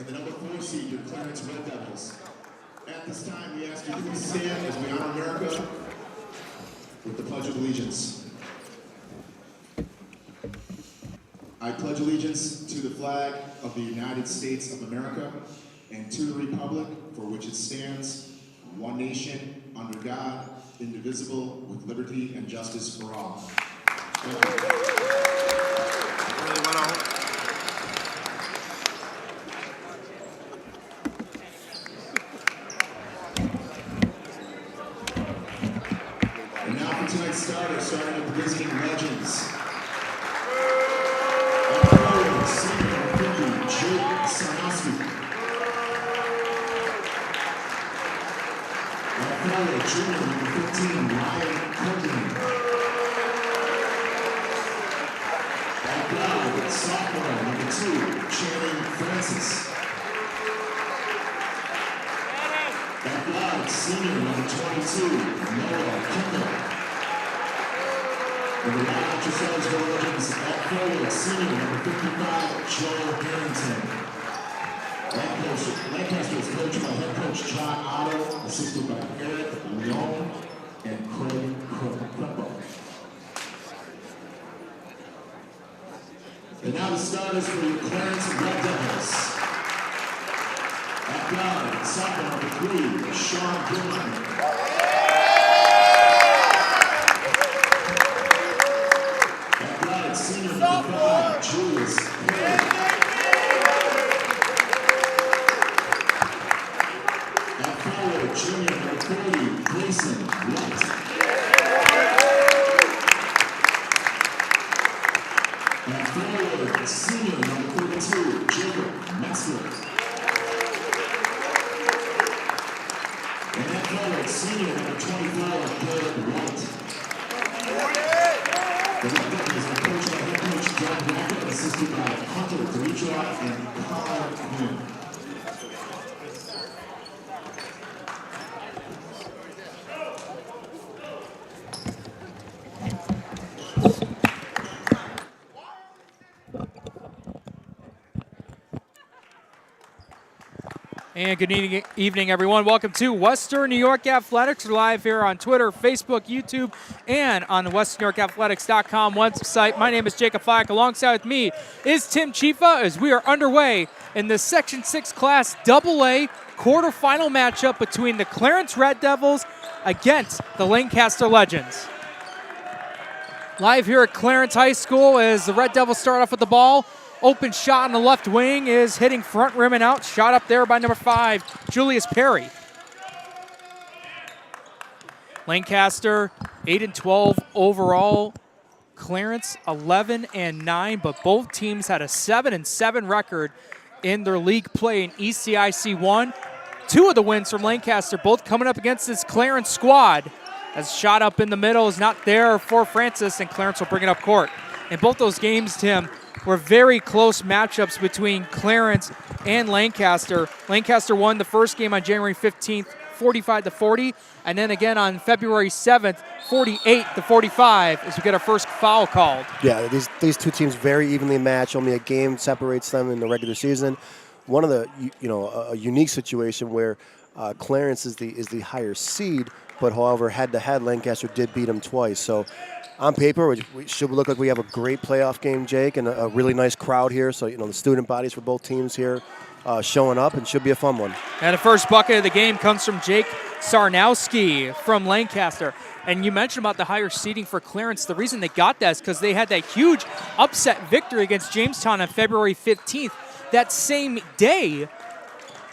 and the number 4 seed, your Clarence Red Devils. At this time, we ask you to please stand as we honor America with the Pledge of Allegiance. I pledge allegiance to the flag of the United States of America and to the republic for which it stands, one nation, under God, indivisible, with liberty and justice for all. Thank you. And now for tonight's starters, starting with the visiting legends. Junior, number 15, Ryan Courtney. Back guard, sophomore, number 2, Channing Francis. Back guard, senior, number 22, Noah Kendall. And the line yourselves for legends, back forward, senior, number 55, Joe Harrington. Lancaster is coached by head coach John Otto, assisted by Eric Leon and Craig Crepo. And now the starters for your Clarence Red Devils. At guard, sophomore number 3, Sean Gilman. At guard, senior number 5, Julius Perry. Junior number 40, Grayson White. And forward, senior number 32, Jacob Metzler. And at forward, senior number 24, Garrett White. The Red Devils are coached by head coach John Brackett, assisted by Hunter Demetra and Colin Quinn. And good evening, everyone. Welcome to Western New York Athletics. We're live here on Twitter, Facebook, YouTube, and on the WesternNewYorkAthletics.com website. My name is Jacob Flack. Alongside with me is Tim Chifa as we are underway in the Section 6 Class AA quarterfinal matchup between the Clarence Red Devils against the Lancaster Legends. Live here at Clarence High School as the Red Devils start off with the ball. Open shot on the left wing is hitting front rim and out. Shot up there by number 5, Julius Perry. Lancaster, 8-12 overall. Clarence, 11-9, but both teams had a 7-7 record in their league play in ECIC 1. 2 of the wins from Lancaster, both coming up against this Clarence squad. As shot up in the middle is not there for Francis, and Clarence will bring it up court. In both those games, Tim, were very close matchups between Clarence and Lancaster. Lancaster won the first game on January 15th, 45-40, and then again on February 7th, 48-45, as we get our first foul called. Yeah, these two teams very evenly matched. Only a game separates them in the regular season. One of the, a unique situation where Clarence is the higher seed, but however, head-to-head, Lancaster did beat them twice. So on paper, we should look like we have a great playoff game, Jake, and a really nice crowd here. So, the student bodies for both teams here showing up, and should be a fun one. And the first bucket of the game comes from Jake Sarnowski from Lancaster. And you mentioned about the higher seeding for Clarence. The reason they got that is because they had that huge upset victory against Jamestown on February 15th. That same day,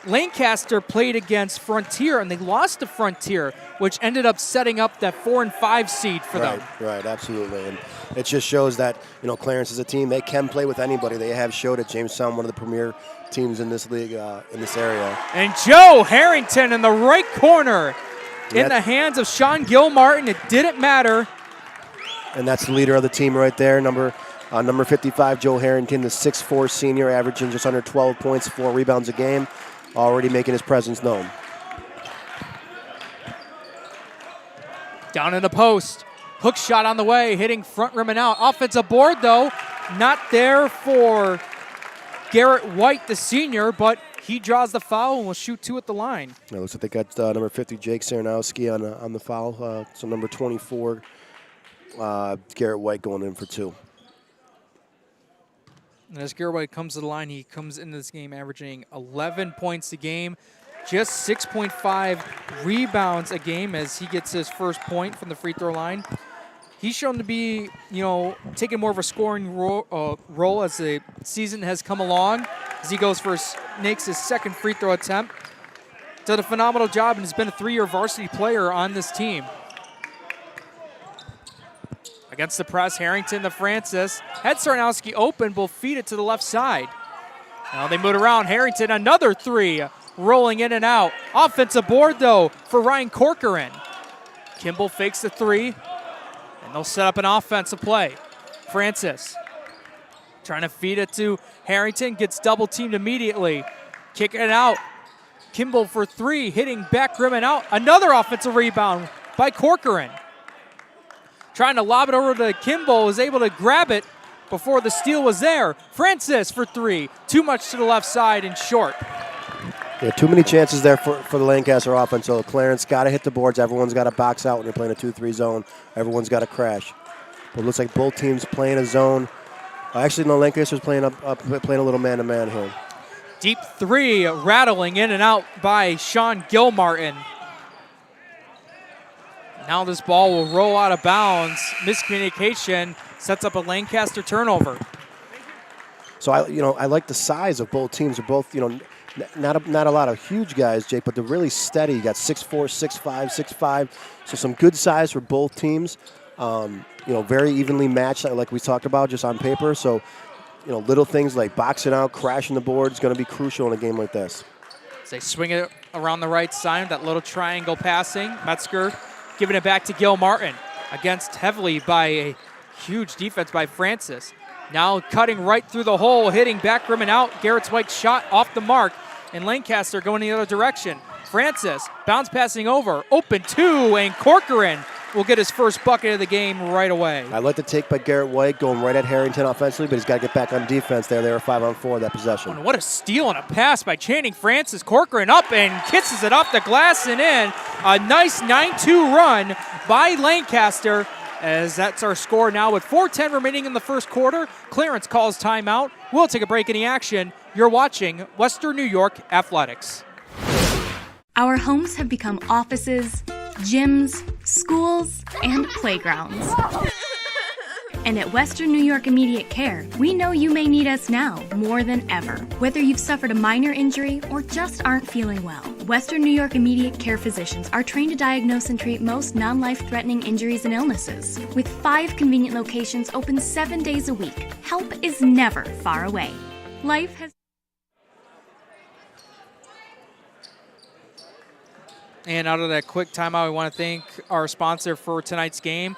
Lancaster played against Frontier, and they lost to Frontier, which ended up setting up that 4 and 5 seed for them. Right, absolutely. And it just shows that, Clarence is a team. They can play with anybody. They have showed at Jamestown, one of the premier teams in this league, in this area. And Joe Harrington in the right corner in the hands of Sean Gilmartin. It didn't matter. And that's the leader of the team right there, number 55, Joe Harrington, the 6'4" senior, averaging just under 12 points, 4 rebounds a game, already making his presence known. Down in the post. Hook shot on the way, hitting front rim and out. Offensive board, though, not there for Garrett White, the senior, but he draws the foul and will shoot 2 at the line. It looks like they got number 50, Jake Saranowski, on the foul. So number 24, Garrett White going in for 2. And as Garrett White comes to the line, he comes into this game averaging 11 points a game, just 6.5 rebounds a game as he gets his first point from the free throw line. He's shown to be, taking more of a scoring role as the season has come along. As he makes his second free throw attempt. Did a phenomenal job and has been a 3-year varsity player on this team. Against the press, Harrington to Francis. Had Sarnowski open, will feed it to the left side. Now they move around. Harrington, another 3, rolling in and out. Offensive board, though, for Ryan Corcoran. Kimball fakes the 3. And they'll set up an offensive play. Francis trying to feed it to Harrington, gets double teamed immediately. Kicking it out. Kimball for 3, hitting back rim and out. Another offensive rebound by Corcoran. Trying to lob it over to Kimball, was able to grab it before the steal was there. Francis for 3, too much to the left side and short. Yeah, too many chances there for the Lancaster offense. So Clarence got to hit the boards. Everyone's got to box out when they're playing a 2-3 zone. Everyone's got to crash. But it looks like both teams playing a zone. Actually, no, Lancaster's playing playing a little man-to-man here. Deep 3, rattling in and out by Sean Gilmartin. Now this ball will roll out of bounds. Miscommunication sets up a Lancaster turnover. So I like the size of both teams. They're both not a lot of huge guys, Jake, but they're really steady. You got 6'4", 6'5", 6'5", so some good size for both teams. Very evenly matched, like we talked about, just on paper. So, little things like boxing out, crashing the board is going to be crucial in a game like this. As they swing it around the right side, that little triangle passing. Metzger giving it back to Gilmartin, against heavily by a huge defense by Francis. Now cutting right through the hole, hitting back rim and out. Garrett White's shot off the mark, and Lancaster going the other direction. Francis bounce passing over, open 2, and Corcoran will get his first bucket of the game right away. I like the take by Garrett White, going right at Harrington offensively, but he's got to get back on defense there. They were 5-on-4 that possession. And what a steal and a pass by Channing Francis. Corcoran up and kisses it off the glass and in. A nice 9-2 run by Lancaster, as that's our score now with 4:10 remaining in the first quarter. Clarence calls timeout. We'll take a break in the action. You're watching Western New York Athletics. Our homes have become offices, gyms, schools, and playgrounds. And at Western New York Immediate Care, we know you may need us now more than ever. Whether you've suffered a minor injury or just aren't feeling well, Western New York Immediate Care physicians are trained to diagnose and treat most non-life-threatening injuries and illnesses. With 5 convenient locations open 7 days a week, help is never far away. Life has... And out of that quick timeout, we want to thank our sponsor for tonight's game.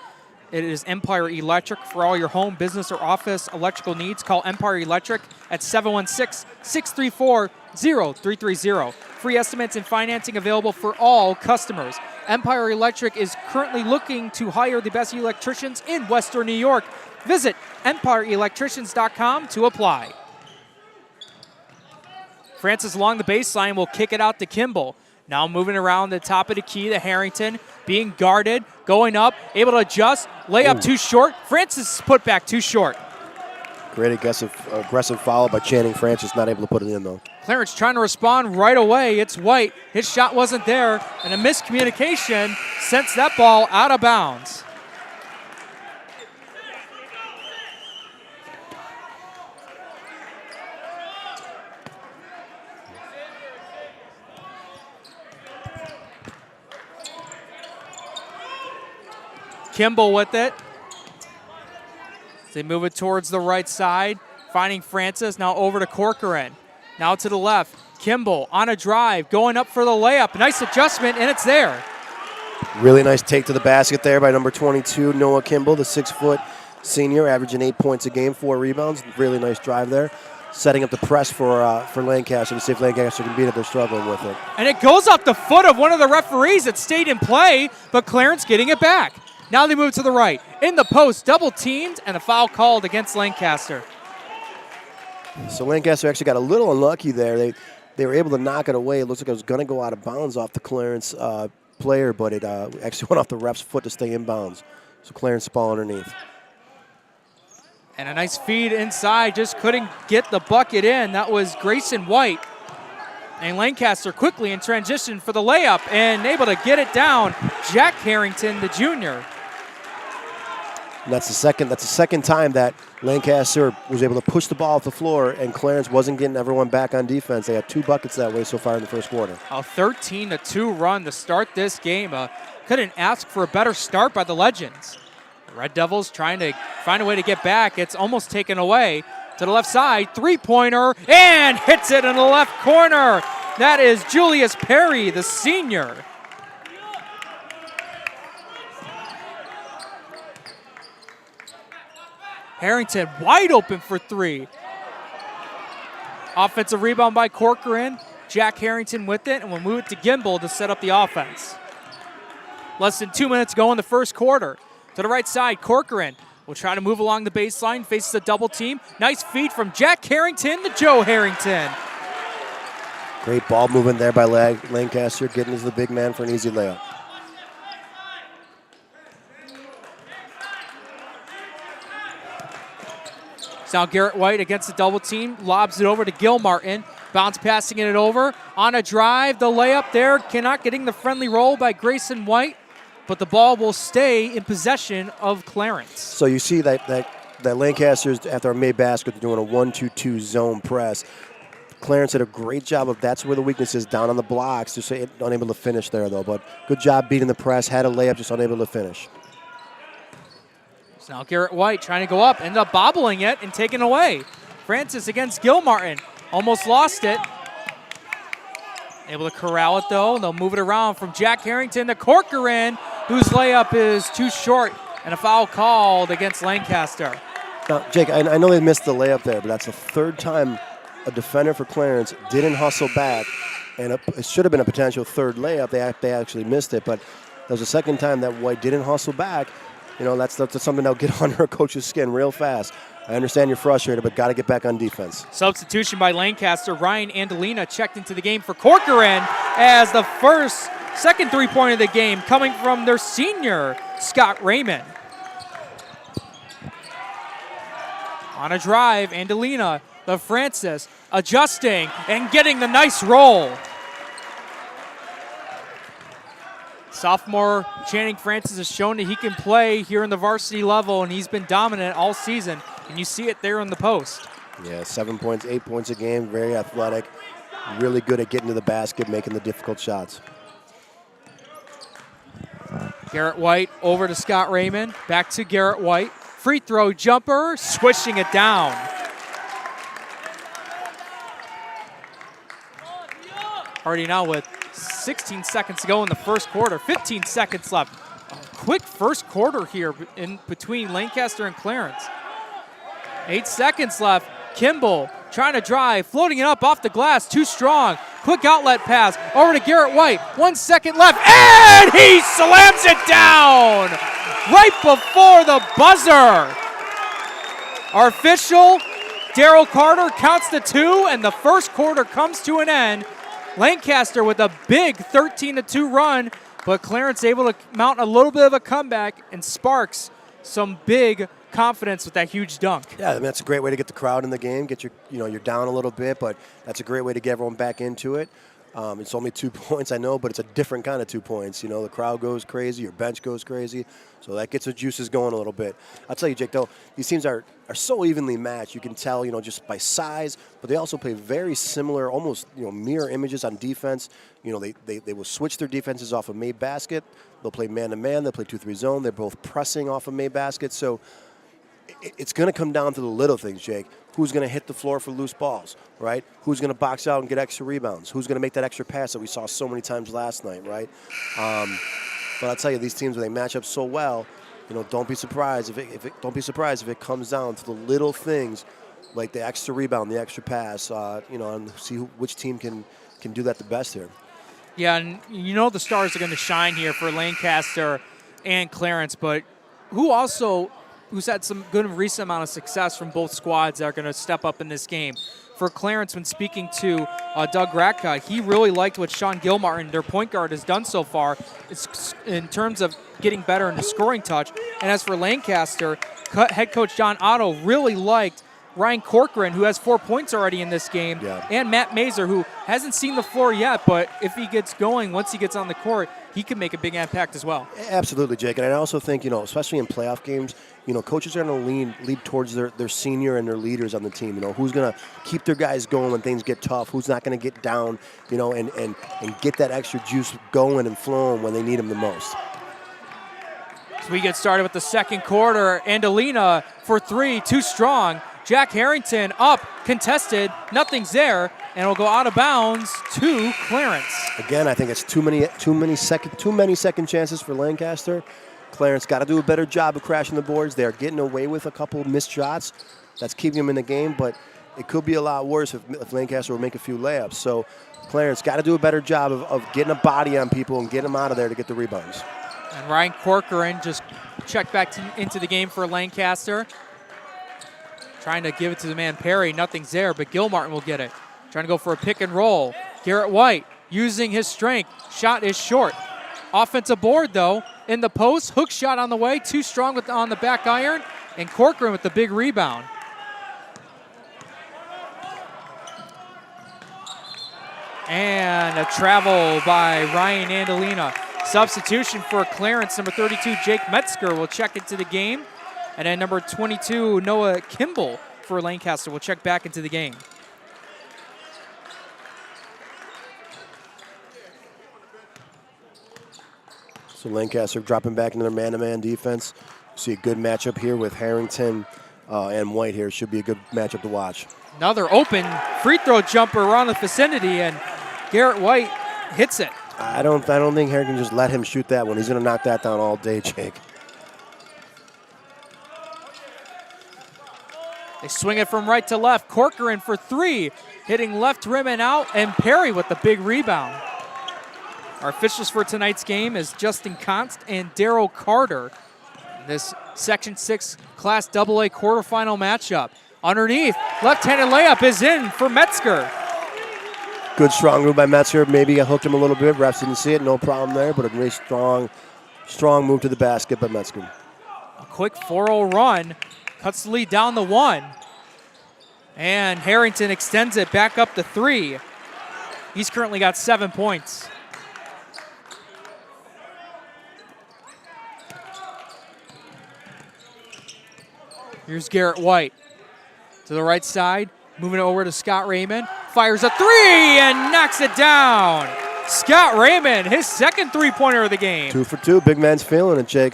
It is Empire Electric. For all your home, business, or office electrical needs, call Empire Electric at 716-634-0330. Free estimates and financing available for all customers. Empire Electric is currently looking to hire the best electricians in Western New York. Visit empireelectricians.com to apply. Francis along the baseline will kick it out to Kimball. Now moving around the top of the key to Harrington, being guarded, going up, able to adjust, layup too short. Francis put back too short. Great aggressive foul by Channing Francis, not able to put it in though. Clarence trying to respond right away. It's White. His shot wasn't there, and a miscommunication sends that ball out of bounds. Kimball with it. They move it towards the right side, finding Francis. Now over to Corcoran. Now to the left. Kimball on a drive, going up for the layup. Nice adjustment, and it's there. Really nice take to the basket there by number 22, Noah Kimball, the 6-foot senior, averaging 8 points a game, 4 rebounds. Really nice drive there. Setting up the press for Lancaster to see if Lancaster can beat it. They're struggling with it. And it goes off the foot of one of the referees. It stayed in play, but Clarence getting it back. Now they move to the right. In the post, double teamed, and a foul called against Lancaster. So Lancaster actually got a little unlucky there. They They were able to knock it away. It looks like it was going to go out of bounds off the Clarence player, but it actually went off the ref's foot to stay in bounds. So Clarence ball underneath. And a nice feed inside, just couldn't get the bucket in. That was Grayson White. And Lancaster quickly in transition for the layup and able to get it down. Jack Harrington, the junior. And that's the second time that Lancaster was able to push the ball off the floor, and Clarence wasn't getting everyone back on defense. They had 2 buckets that way so far in the first quarter. A 13-2 run to start this game. Couldn't ask for a better start by the Legends. The Red Devils trying to find a way to get back. It's almost taken away to the left side. 3-pointer and hits it in the left corner. That is Julius Perry, the senior. Harrington wide open for 3. Offensive rebound by Corcoran. Jack Harrington with it, and we'll move it to Gimbel to set up the offense. Less than 2 minutes go in the first quarter. To the right side, Corcoran will try to move along the baseline, faces a double team. Nice feed from Jack Harrington to Joe Harrington. Great ball movement there by Lancaster, getting to the big man for an easy layup. Now Garrett White against the double team, lobs it over to Gil Martin. Bounce passing it over. On a drive, the layup there, cannot getting the friendly roll by Grayson White, but the ball will stay in possession of Clarence. So you see that Lancaster's, after a made basket, they're doing a 1-2-2 zone press. Clarence did a great job of, that's where the weakness is, down on the blocks, just unable to finish there though, but good job beating the press, had a layup, just unable to finish. So now Garrett White trying to go up, ended up bobbling it and taken away. Francis against Gil Martin, almost lost it. Able to corral it though, they'll move it around from Jack Harrington to Corcoran, whose layup is too short, and a foul called against Lancaster. Now, Jake, I know they missed the layup there, but that's the 3rd time a defender for Clarence didn't hustle back, and it should have been a potential 3rd layup. They actually missed it, but that was the 2nd time that White didn't hustle back. You know, that's something that'll get under a coach's skin real fast. I understand you're frustrated, but got to get back on defense. Substitution by Lancaster. Ryan Andolina checked into the game for Corcoran as the second 3-pointer of the game coming from their senior, Scott Raymond. On a drive, Andolina, the Francis, adjusting and getting the nice roll. Sophomore Channing Francis has shown that he can play here in the varsity level, and he's been dominant all season, and you see it there in the post. Yeah, 7 points, 8 points a game, very athletic, really good at getting to the basket, making the difficult shots. Garrett White over to Scott Raymond, back to Garrett White. Free throw jumper, swishing it down. Already now with 16 seconds to go in the first quarter, 15 seconds left. Quick first quarter here in between Lancaster and Clarence. 8 seconds left. Kimball trying to drive, floating it up off the glass, too strong. Quick outlet pass over to Garrett White. 1 second left, and he slams it down right before the buzzer. Our official, Daryl Carter, counts the 2, and the first quarter comes to an end. Lancaster with a big 13-2 run, but Clarence able to mount a little bit of a comeback and sparks some big confidence with that huge dunk. Yeah, I mean, that's a great way to get the crowd in the game. Get you're down a little bit, but that's a great way to get everyone back into it. It's only 2 points, I know, but it's a different kind of 2 points. You know, the crowd goes crazy, your bench goes crazy, so that gets the juices going a little bit. I'll tell you, Jake, though, these teams are so evenly matched. You can tell, just by size, but they also play very similar, almost, mirror images on defense. They will switch their defenses off a made basket. They'll play man-to-man. They'll play 2-3 zone. They're both pressing off a made basket. So it's going to come down to the little things, Jake. Who's going to hit the floor for loose balls, right? Who's going to box out and get extra rebounds? Who's going to make that extra pass that we saw so many times last night, right? But I'll tell you, these teams, when they match up so well, don't be surprised if it comes down to the little things, like the extra rebound, the extra pass, and see which team can do that the best here. Yeah, and the stars are going to shine here for Lancaster and Clarence, but who's had some good recent amount of success from both squads that are going to step up in this game. for Clarence when speaking to Doug Ratka. He really liked what Sean Gilmartin, their point guard, has done so far in terms of getting better in the scoring touch. And as for Lancaster, head coach John Otto really liked Ryan Corcoran, who has 4 points already in this game, and Matt Mazer, who hasn't seen the floor yet, but if he gets going, once he gets on the court, he can make a big impact as well. Absolutely, Jake. And I also think, especially in playoff games, coaches are going to lead towards their senior and their leaders on the team. Who's going to keep their guys going when things get tough, who's not going to get down, and get that extra juice going and flowing when they need them the most. So we get started with the second quarter. Andalina for three, too strong. Jack Harrington up, contested, nothing's there, and it'll go out of bounds to Clarence. Again, I think it's too many second chances for Lancaster. Clarence got to do a better job of crashing the boards. They're getting away with a couple of missed shots. That's keeping them in the game, but it could be a lot worse if Lancaster would make a few layups. So Clarence got to do a better job of getting a body on people and getting them out of there to get the rebounds. And Ryan Corcoran just checked back into the game for Lancaster. Trying to give it to the man Perry. Nothing's there, but Gilmartin will get it. Trying to go for a pick and roll. Garrett White using his strength. Shot is short. Offensive board, though, in the post. Hook shot on the way. Too strong on the back iron. And Corcoran with the big rebound. And a travel by Ryan Andalina. Substitution for Clarence. Number 32, Jake Metzger, will check into the game. And then number 22, Noah Kimball for Lancaster will check back into the game. So Lancaster dropping back into their man-to-man defense. See a good matchup here with Harrington and White here. Should be a good matchup to watch. Another open free throw jumper around the vicinity, and Garrett White hits it. I don't think Harrington just let him shoot that one. He's going to knock that down all day, Jake. They swing it from right to left. Corcoran for three, hitting left rim and out, and Perry with the big rebound. Our officials for tonight's game is Justin Const and Daryl Carter. This Section 6 Class AA quarterfinal matchup. Underneath, left-handed layup is in for Metzger. Good strong move by Metzger. Maybe I hooked him a little bit. Refs didn't see it. No problem there, but a really strong move to the basket by Metzger. A quick 4-0 run. Cuts the lead down to one. And Harrington extends it back up to three. He's currently got 7 points. Here's Garrett White. To the right side, moving it over to Scott Raymond. Fires a three and knocks it down. Scott Raymond, his second three-pointer of the game. 2 for 2. Big man's feeling it, Jake.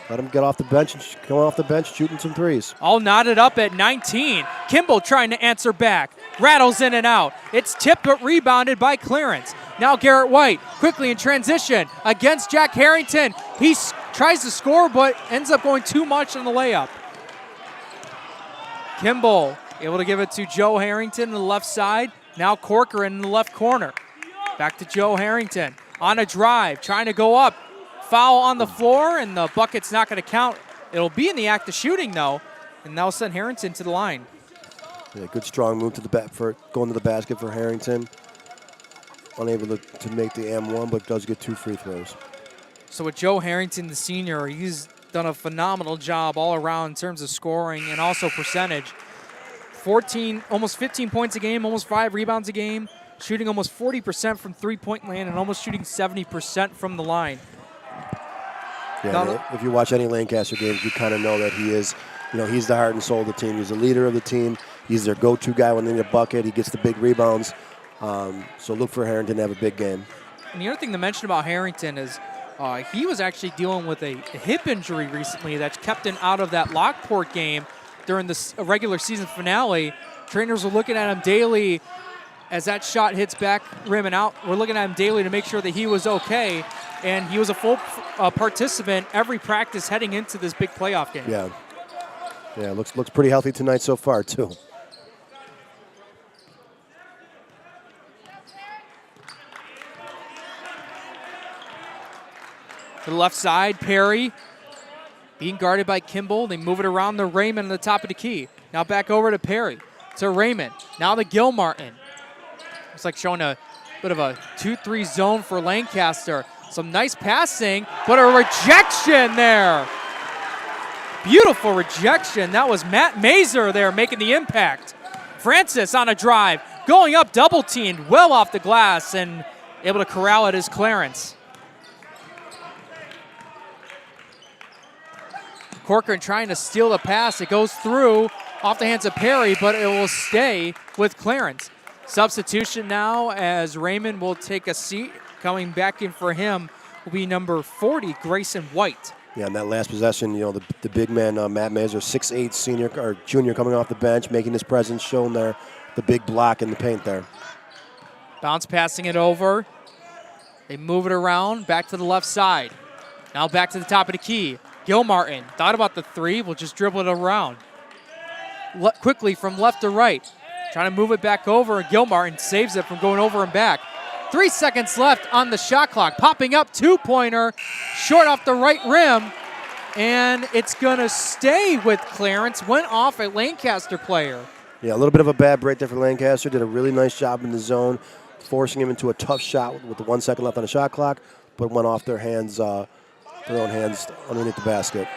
Let him get off the bench and come off the bench shooting some threes. All knotted up at 19. Kimball trying to answer back. Rattles in and out. It's tipped but rebounded by Clarence. Now Garrett White quickly in transition against Jack Harrington. He tries to score but ends up going too much on the layup. Kimball able to give it to Joe Harrington on the left side. Now Corcoran in the left corner. Back to Joe Harrington. On a drive, trying to go up. Foul on the floor, and the bucket's not going to count. It'll be in the act of shooting, though, and now send Harrington to the line. Yeah, good strong move to the for going to the basket for Harrington. Unable to make the M1, but does get 2 free throws. So with Joe Harrington, the senior, he's done a phenomenal job all around in terms of scoring and also percentage. 14, almost 15 points a game, almost 5 rebounds a game, shooting almost 40% from three-point land and almost shooting 70% from the line. Yeah, if you watch any Lancaster games, you kind of know that he is, he's the heart and soul of the team. He's the leader of the team. He's their go-to guy when they need a bucket. He gets the big rebounds. So look for Harrington to have a big game. And the other thing to mention about Harrington is he was actually dealing with a hip injury recently that kept him out of that Lockport game during the regular season finale. Trainers were looking at him daily as that shot hits back rim and out. We're looking at him daily to make sure that he was okay. And he was a full participant every practice heading into this big playoff game. Yeah, looks pretty healthy tonight so far, too. To the left side, Perry being guarded by Kimball. They move it around the Raymond on the top of the key. Now back over to Perry. to Raymond. Now to Gilmartin. Looks like showing a bit of a 2-3 zone for Lancaster. Some nice passing, but a rejection there. Beautiful rejection. That was Matt Mazer there making the impact. Francis on a drive, going up double teamed, well off the glass, and able to corral it is Clarence. Corcoran trying to steal the pass. It goes through off the hands of Perry, but it will stay with Clarence. Substitution now as Raymond will take a seat. Coming back in for him will be number 40, Grayson White. Yeah, in that last possession, the big man, Matt Mazer, 6'8" senior or junior coming off the bench, making his presence shown there. The big block in the paint there. Bounce passing it over. They move it around, back to the left side. Now back to the top of the key. Gilmartin thought about the three, will just dribble it around. Quickly from left to right. Trying to move it back over, and Gilmartin saves it from going over and back. 3 seconds left on the shot clock. Popping up, two-pointer, short off the right rim, and it's going to stay with Clarence. Went off a Lancaster player. Yeah, a little bit of a bad break there for Lancaster. Did a really nice job in the zone, forcing him into a tough shot with the 1 second left on the shot clock, but went off their hands, their own hands underneath the basket.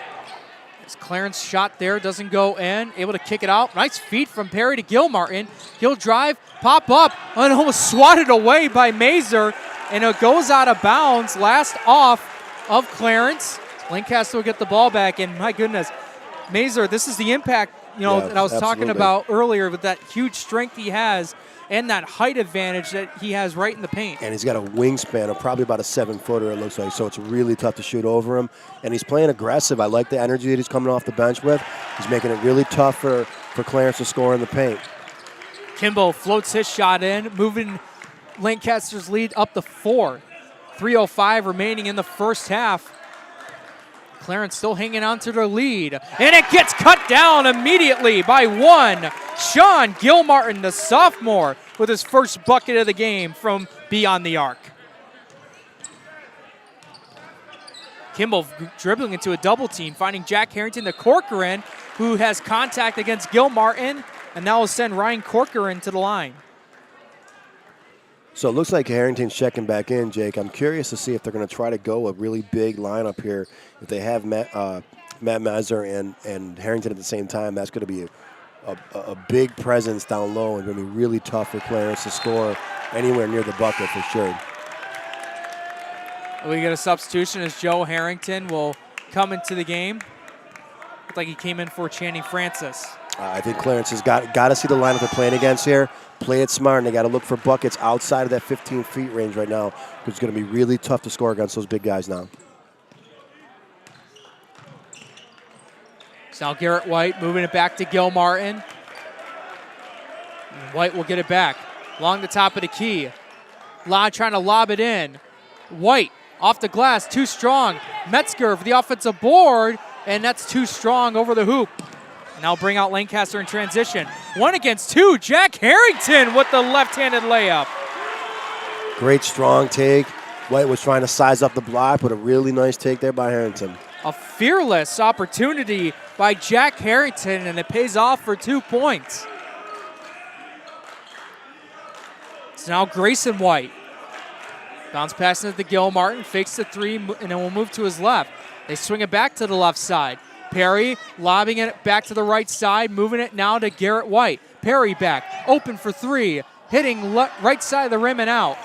His Clarence shot there doesn't go in. Able to kick it out. Nice feed from Perry to Gilmartin. He'll drive, pop up, and almost swatted away by Mazer, and it goes out of bounds. Last off of Clarence. Lancaster will get the ball back, and my goodness, Mazer, this is the impact that I was talking about earlier with that huge strength he has and that height advantage that he has right in the paint. And he's got a wingspan of probably about a 7-footer, it looks like, so it's really tough to shoot over him. And he's playing aggressive. I like the energy that he's coming off the bench with. He's making it really tough for Clarence to score in the paint. Kimbo floats his shot in, moving Lancaster's lead up to 4. 3:05 remaining in the first half. Clarence still hanging on to their lead, and it gets cut down immediately by one. Sean Gilmartin, the sophomore, with his first bucket of the game from beyond the arc. Kimball dribbling into a double team, finding Jack Harrington to Corcoran, who has contact against Gilmartin, and now will send Ryan Corcoran to the line. So it looks like Harrington's checking back in, Jake. I'm curious to see if they're going to try to go a really big lineup here. If they have Matt Mazer and Harrington at the same time, that's going to be a big presence down low and going to be really tough for Clarence to score anywhere near the bucket for sure. We get a substitution as Joe Harrington will come into the game. Looked like he came in for Channing Francis. I think Clarence has got to see the lineup they're playing against here. Play it smart, and they got to look for buckets outside of that 15 feet range right now, because it's going to be really tough to score against those big guys now. So now Garrett White moving it back to Gilmartin. And White will get it back along the top of the key. Law trying to lob it in. White off the glass, too strong. Metzger for the offensive board, and that's too strong over the hoop. Now bring out Lancaster in transition. 1 against 2. Jack Harrington with the left-handed layup. Great strong take. White was trying to size up the block, but a really nice take there by Harrington. A fearless opportunity by Jack Harrington, and it pays off for 2 points. It's now Grayson White. Bounce passing it to Gilmartin, fakes the three, and then we'll move to his left. They swing it back to the left side. Perry lobbing it back to the right side, moving it now to Garrett White. Perry back, open for 3, hitting right side of the rim and out.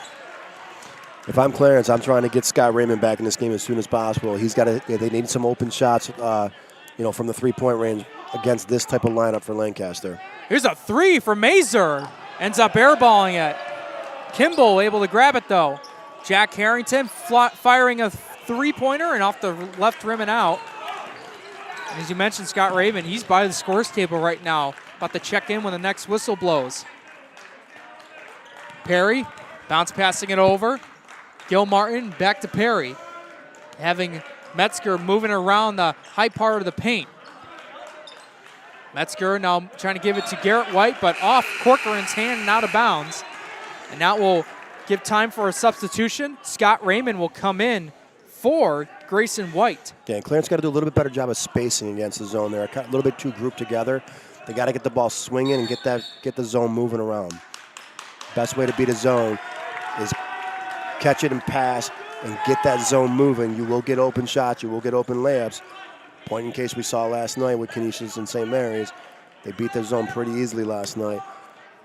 If I'm Clarence, I'm trying to get Scott Raymond back in this game as soon as possible. They need some open shots, from the three-point range against this type of lineup for Lancaster. Here's a 3 for Mazer. Ends up airballing it. Kimball able to grab it though. Jack Harrington firing a three-pointer and off the left rim and out. And as you mentioned, Scott Raymond, he's by the scores table right now, about to check in when the next whistle blows. Perry, bounce passing it over. Gilmartin back to Perry. Having Metzger moving around the high part of the paint. Metzger now trying to give it to Garrett White, but off Corcoran's hand and out of bounds. And that will give time for a substitution. Scott Raymond will come in for Grayson White. Yeah, and Clarence got to do a little bit better job of spacing against the zone there. A little bit too grouped together. They got to get the ball swinging and get the zone moving around. Best way to beat a zone is catch it and pass and get that zone moving. You will get open shots. You will get open layups. Point in case we saw last night with Canisius and St. Mary's. They beat the zone pretty easily last night.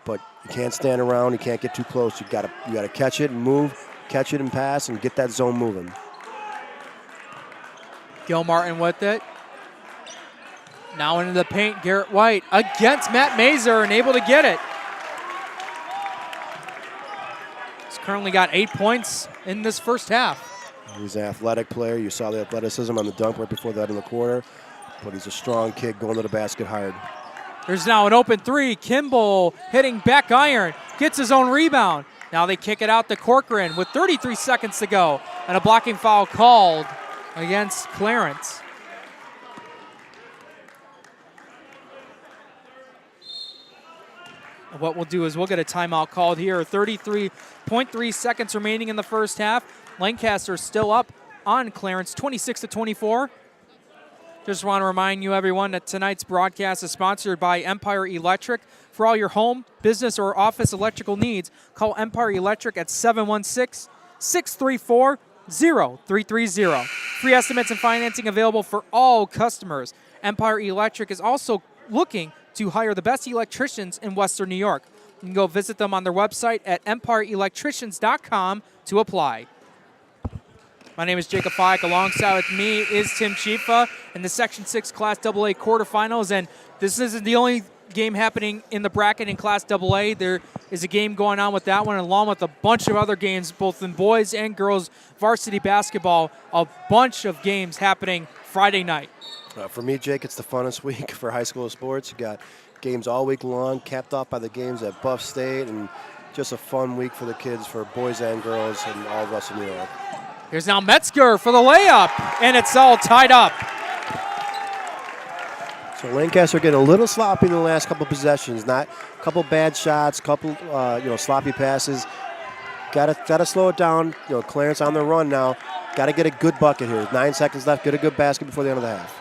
But you can't stand around. You can't get too close. You got to catch it and move, catch it and pass, and get that zone moving. Gil Martin with it. Now into the paint, Garrett White against Matt Mazer and able to get it. He's currently got 8 points in this first half. He's an athletic player. You saw the athleticism on the dunk right before that in the quarter. But he's a strong kid going to the basket hard. There's now an open three. Kimball hitting back iron, gets his own rebound. Now they kick it out to Corcoran with 33 seconds to go. And a blocking foul called against Clarence. What we'll do is we'll get a timeout called here. 33.3 seconds remaining in the first half. Lancaster still up on Clarence, 26-24. Just want to remind you, everyone, that tonight's broadcast is sponsored by Empire Electric. For all your home, business, or office electrical needs, call Empire Electric at 716-634-0330. Free estimates and financing available for all customers. Empire Electric is also looking to hire the best electricians in Western New York. You can go visit them on their website at empireelectricians.com to apply. My name is Jacob Fike. Alongside with me is Tim Chifa in the Section 6 Class AA quarterfinals. And this isn't the only game happening in the bracket in Class AA. There is a game going on with that one, along with a bunch of other games, both in boys and girls varsity basketball. A bunch of games happening Friday night. For me, Jake, it's the funnest week for high school sports. You got games all week long, capped off by the games at Buff State, and just a fun week for the kids, for boys and girls, and all of us in New York. Here's now Metzger for the layup, and it's all tied up. So Lancaster getting a little sloppy in the last couple possessions. Not a couple bad shots, couple sloppy passes. Gotta slow it down. Clarence on the run now. Got to get a good bucket here. 9 seconds left. Get a good basket before the end of the half.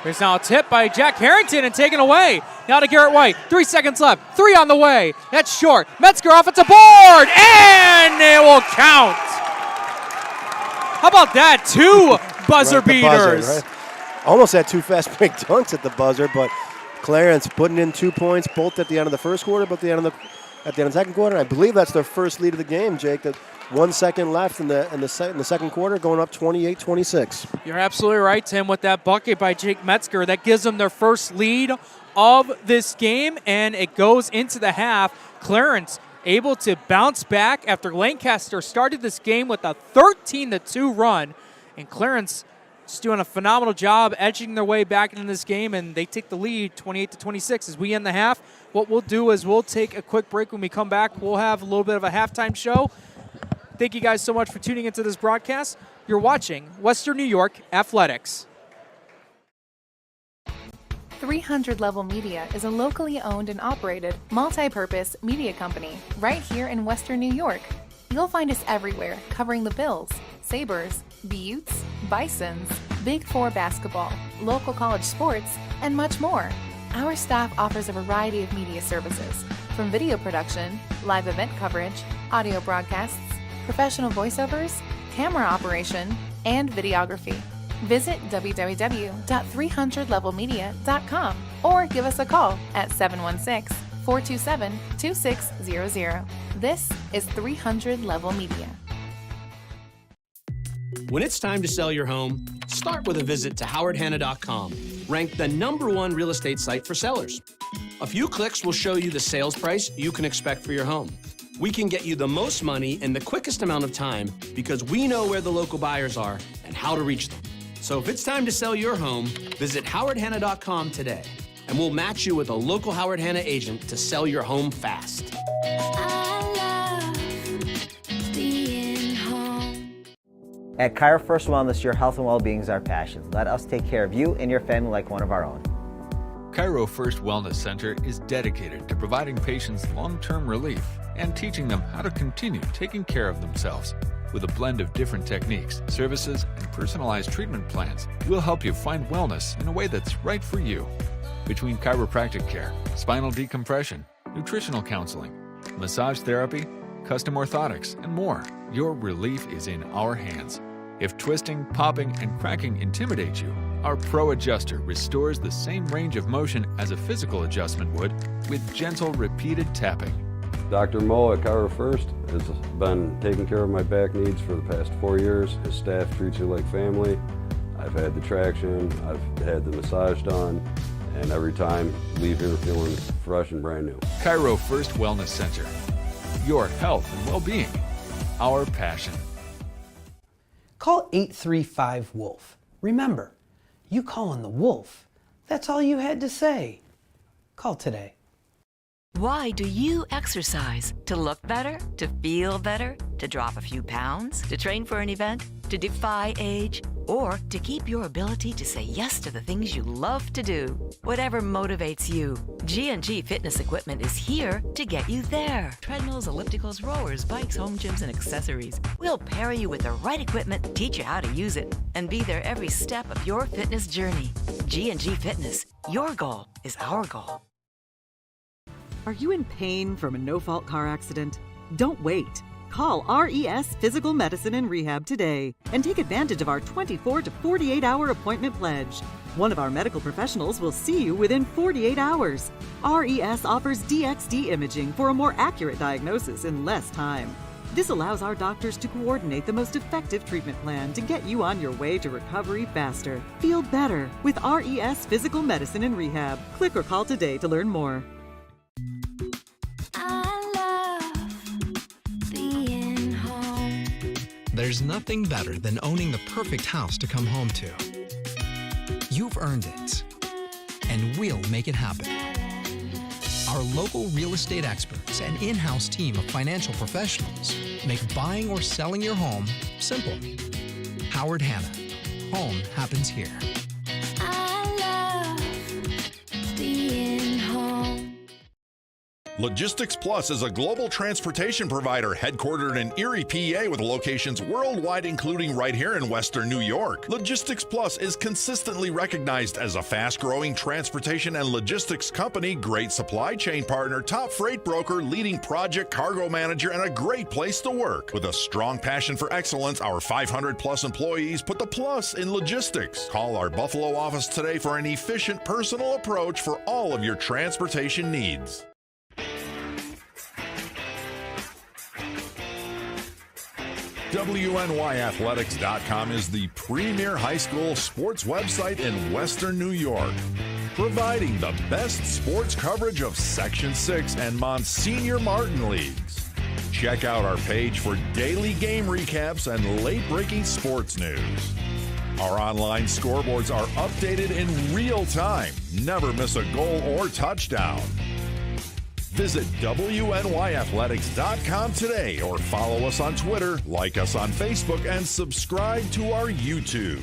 There's now a tip by Jack Harrington and taken away. Now to Garrett White. 3 seconds left. 3 on the way. That's short. Metzger off. It's a board, and it will count. How about that? 2 buzzer beaters. Right? Almost had 2 fast break dunks at the buzzer, but Clarence putting in 2 points, both at the end of the first quarter, but at the end of the second quarter. I believe that's their first lead of the game, Jake. That 1 second left in the second quarter, going up 28-26. You're absolutely right, Tim, with that bucket by Jake Metzger. That gives them their first lead of this game, and it goes into the half. Clarence able to bounce back after Lancaster started this game with a 13-2 run, and Clarence just doing a phenomenal job edging their way back into this game, and they take the lead 28-26 as we end the half. What we'll do is we'll take a quick break. When we come back, we'll have a little bit of a halftime show. Thank you guys so much for tuning into this broadcast. You're watching Western New York Athletics. 300 Level Media is a locally owned and operated multi-purpose media company right here in Western New York. You'll find us everywhere, covering the Bills, Sabres, Buttes, Bisons, Big Four basketball, local college sports, and much more. Our staff offers a variety of media services, from video production, live event coverage, audio broadcasts, professional voiceovers, camera operation, and videography. Visit www.300levelmedia.com or give us a call at 716-427-2600. This is 300 Level Media. When it's time to sell your home, start with a visit to howardhanna.com, ranked the #1 real estate site for sellers. A few clicks will show you the sales price you can expect for your home. We can get you the most money in the quickest amount of time because we know where the local buyers are and how to reach them. So if it's time to sell your home, visit howardhanna.com today, and we'll match you with a local Howard Hanna agent to sell your home fast. At Cairo First Wellness, your health and well-being is our passion. Let us take care of you and your family like one of our own. Cairo First Wellness Center is dedicated to providing patients long-term relief and teaching them how to continue taking care of themselves. With a blend of different techniques, services, and personalized treatment plans, we'll help you find wellness in a way that's right for you. Between chiropractic care, spinal decompression, nutritional counseling, massage therapy, custom orthotics, and more, your relief is in our hands. If twisting, popping, and cracking intimidate you, our Pro Adjuster restores the same range of motion as a physical adjustment would with gentle, repeated tapping. Dr. Mo at Chiro First has been taking care of my back needs for the past 4 years. His staff treats you like family. I've had the traction, I've had the massage done, and every time leave here feeling fresh and brand new. Chiro First Wellness Center. Your health and well-being, our passion. Call 835-WOLF. Remember, you calling the wolf. That's all you had to say. Call today. Why do you exercise? To look better? To feel better? To drop a few pounds? To train for an event? To defy age? Or to keep your ability to say yes to the things you love to do? Whatever motivates you, G&G Fitness Equipment is here to get you there. Treadmills, ellipticals, rowers, bikes, home gyms, and accessories. We'll pair you with the right equipment, teach you how to use it, and be there every step of your fitness journey. G&G Fitness. Your goal is our goal. Are you in pain from a no-fault car accident? Don't wait. Call RES Physical Medicine and Rehab today and take advantage of our 24 to 48-hour appointment pledge. One of our medical professionals will see you within 48 hours. RES offers DXD imaging for a more accurate diagnosis in less time. This allows our doctors to coordinate the most effective treatment plan to get you on your way to recovery faster. Feel better with RES Physical Medicine and Rehab. Click or call today to learn more. There's nothing better than owning the perfect house to come home to. You've earned it, and we'll make it happen. Our local real estate experts and in-house team of financial professionals make buying or selling your home simple. Howard Hanna. Home happens here. Logistics Plus is a global transportation provider headquartered in Erie, PA with locations worldwide, including right here in Western New York. Logistics Plus is consistently recognized as a fast-growing transportation and logistics company, great supply chain partner, top freight broker, leading project cargo manager, and a great place to work. With a strong passion for excellence, our 500-plus employees put the plus in logistics. Call our Buffalo office today for an efficient, personal approach for all of your transportation needs. WNYAthletics.com is the premier high school sports website in Western New York, providing the best sports coverage of Section 6 and Monsignor Martin leagues. Check out our page for daily game recaps and late-breaking sports news. Our online scoreboards are updated in real time. Never miss a goal or touchdown. Visit WNYAthletics.com today or follow us on Twitter, like us on Facebook, and subscribe to our YouTube.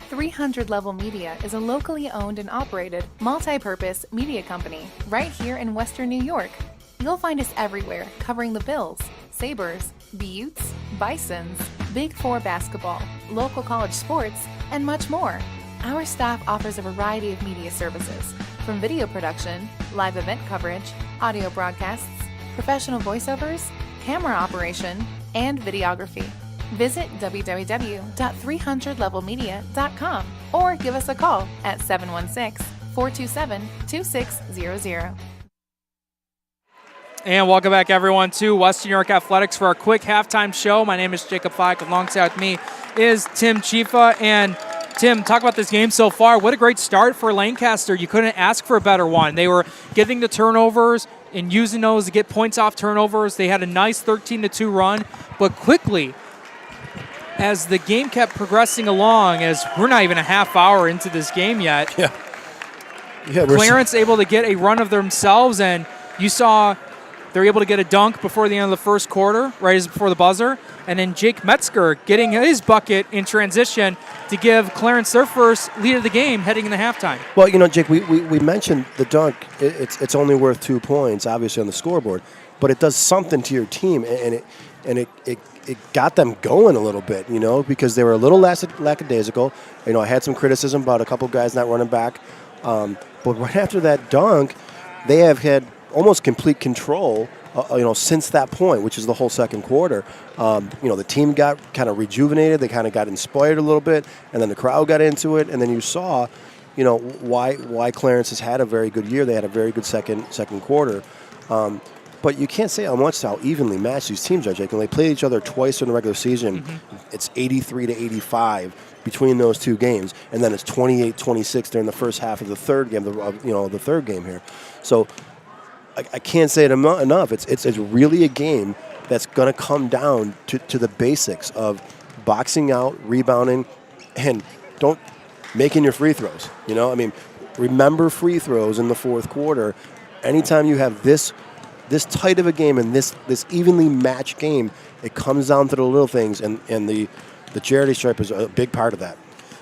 300 Level Media is a locally owned and operated multi-purpose media company right here in Western New York. You'll find us everywhere covering the Bills, Sabres, Buttes, Bisons, Big Four basketball, local college sports, and much more. Our staff offers a variety of media services, from video production, live event coverage, audio broadcasts, professional voiceovers, camera operation, and videography. Visit www.300levelmedia.com or give us a call at 716-427-2600. And welcome back, everyone, to Western New York Athletics for our quick halftime show. My name is Jacob Fike. Alongside with me is Tim Chifa. And Tim, talk about this game so far. What a great start for Lancaster. You couldn't ask for a better one. They were getting the turnovers and using those to get points off turnovers. They had a nice 13-2 run. But quickly, as the game kept progressing along, as we're not even a half hour into this game yet, Clarence able to get a run of themselves, and you saw they were able to get a dunk before the end of the first quarter, right as before the buzzer. And then Jake Metzger getting his bucket in transition to give Clarence their first lead of the game heading into halftime. Well, you know, Jake, we mentioned the dunk. It's only worth 2 points, obviously, on the scoreboard. But it does something to your team. And and it got them going a little bit, because they were a little lackadaisical. I had some criticism about a couple guys not running back, but right after that dunk, they have had almost complete control, since that point, which is the whole second quarter. The team got kind of rejuvenated. They kind of got inspired a little bit, and then the crowd got into it, and then you saw, why Clarence has had a very good year. They had a very good second quarter. But you can't say how evenly matched these teams are, Jake. When they played each other twice in the regular season, it's 83-85 between those two games, and then it's 28-26 during the first half of the third game. The third game here. So I can't say it enough. It's really a game that's going to come down to the basics of boxing out, rebounding, and making your free throws. Remember free throws in the fourth quarter. Anytime you have this tight of a game and this evenly matched game, it comes down to the little things, and the charity stripe is a big part of that.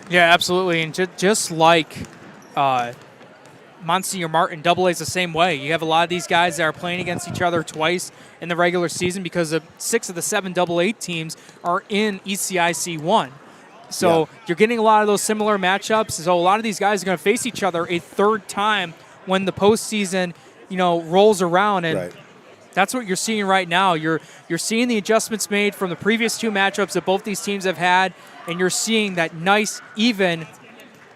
Yeah, absolutely. And just like Monsignor Martin, Double A is the same way. You have a lot of these guys that are playing against each other twice in the regular season because 6 of the 7 Double A teams are in ECIC 1. So you're getting a lot of those similar matchups. So a lot of these guys are going to face each other a third time when the postseason rolls around, and that's what you're seeing right now. You're seeing the adjustments made from the previous 2 matchups that both these teams have had, and you're seeing that nice, even,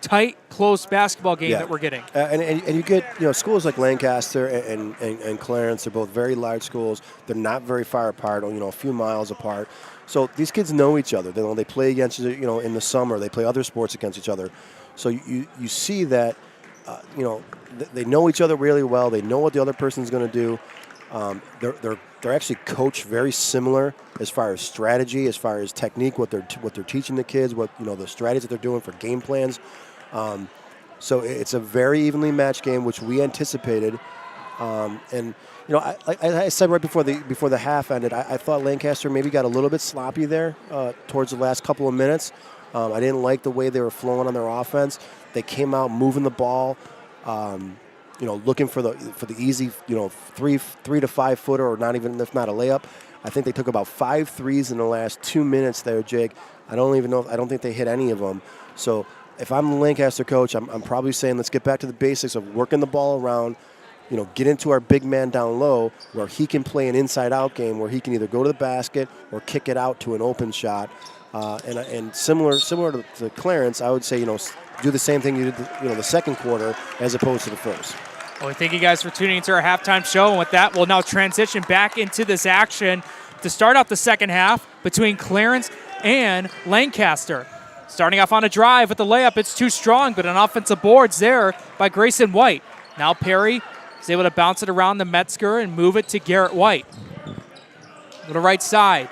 tight, close basketball game that we're getting. And you get schools like Lancaster and Clarence. They're both very large schools. They're not very far apart, a few miles apart. So these kids know each other. They play against in the summer. They play other sports against each other. So you see that they know each other really well. They know what the other person's going to do. They're actually coached very similar as far as strategy, as far as technique, what they're teaching the kids, what the strategies that they're doing for game plans. So it's a very evenly matched game, which we anticipated. And I said right before the half ended, I thought Lancaster maybe got a little bit sloppy there towards the last couple of minutes. I didn't like the way they were flowing on their offense. They came out moving the ball, looking for the easy, 3 to 5 footer, or not even if not a layup. I think they took about 5 threes in the last 2 minutes there, Jake. I don't think they hit any of them. So if I'm the Lancaster coach, I'm probably saying let's get back to the basics of working the ball around. Get into our big man down low where he can play an inside-out game where he can either go to the basket or kick it out to an open shot. And similar to Clarence, I would say, do the same thing you did, the second quarter as opposed to the first. Well, thank you guys for tuning into our halftime show. And with that, we'll now transition back into this action to start out the second half between Clarence and Lancaster. Starting off on a drive with the layup, it's too strong, but an offensive board's there by Grayson White. Now Perry is able to bounce it around the Metzger and move it to Garrett White. To the right side,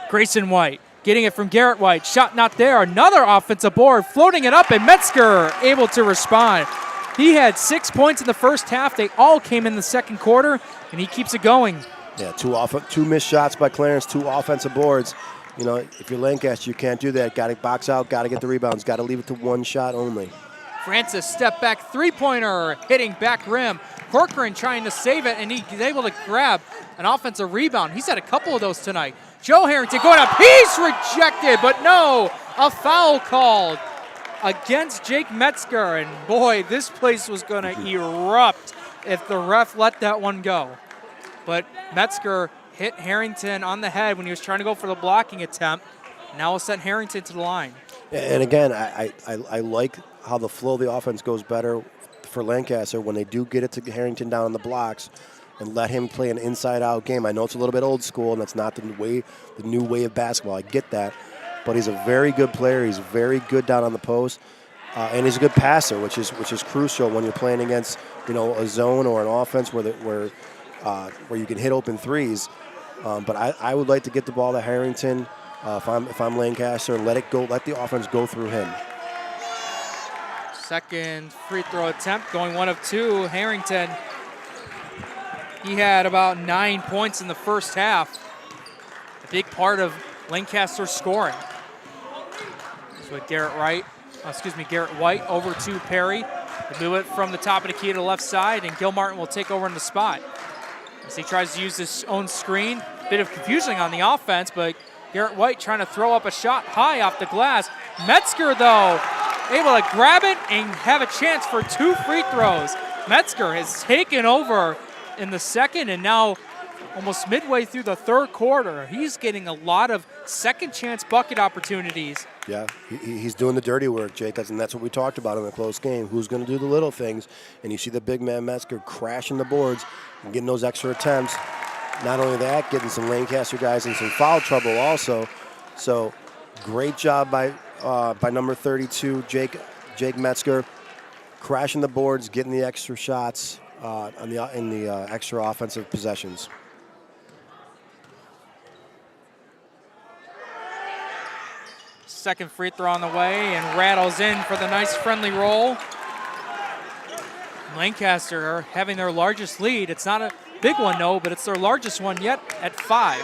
Grayson White getting it from Garrett White. Shot not there. Another offensive board, floating it up, and Metzger able to respond. He had 6 points in the first half. They all came in the second quarter, and he keeps it going. Yeah, 2 missed shots by Clarence, 2 offensive boards. If you're Lancaster, you can't do that. Got to box out, got to get the rebounds, got to leave it to 1 shot only. Francis step back three-pointer, hitting back rim. Corcoran trying to save it, and he's able to grab an offensive rebound. He's had a couple of those tonight. Joe Harrington going up. He's rejected, but no, a foul called against Jake Metzger. And boy, this place was going to erupt if the ref let that one go. But Metzger hit Harrington on the head when he was trying to go for the blocking attempt. Now we'll send Harrington to the line. And again, I like how the flow of the offense goes better for Lancaster when they do get it to Harrington down on the blocks and let him play an inside-out game. I know it's a little bit old school, and that's not the new way of basketball. I get that. But he's a very good player. He's very good down on the post. And he's a good passer, which is crucial when you're playing against a zone or an offense where you can hit open threes. But I would like to get the ball to Harrington if I'm Lancaster and let the offense go through him. Second free throw attempt, going 1 of 2. Harrington, he had about 9 points in the first half. A big part of Lancaster's scoring. So Garrett White over to Perry. They move it from the top of the key to the left side, and Gil Martin will take over in the spot. As he tries to use his own screen, bit of confusion on the offense, but Garrett White trying to throw up a shot high off the glass. Metzger, though, able to grab it and have a chance for 2 free throws. Metzger has taken over in the second and now almost midway through the third quarter. He's getting a lot of second chance bucket opportunities. Yeah, he's doing the dirty work, Jake, and that's what we talked about in the close game. Who's going to do the little things? And you see the big man Metzger crashing the boards and getting those extra attempts. Not only that, getting some Lancaster guys in some foul trouble also. So great job by number 32, Jake Metzger, crashing the boards, getting the extra shots in the extra offensive possessions. Second free throw on the way and rattles in for the nice friendly roll. Lancaster are having their largest lead. It's not a big one, no, but it's their largest one yet at 5.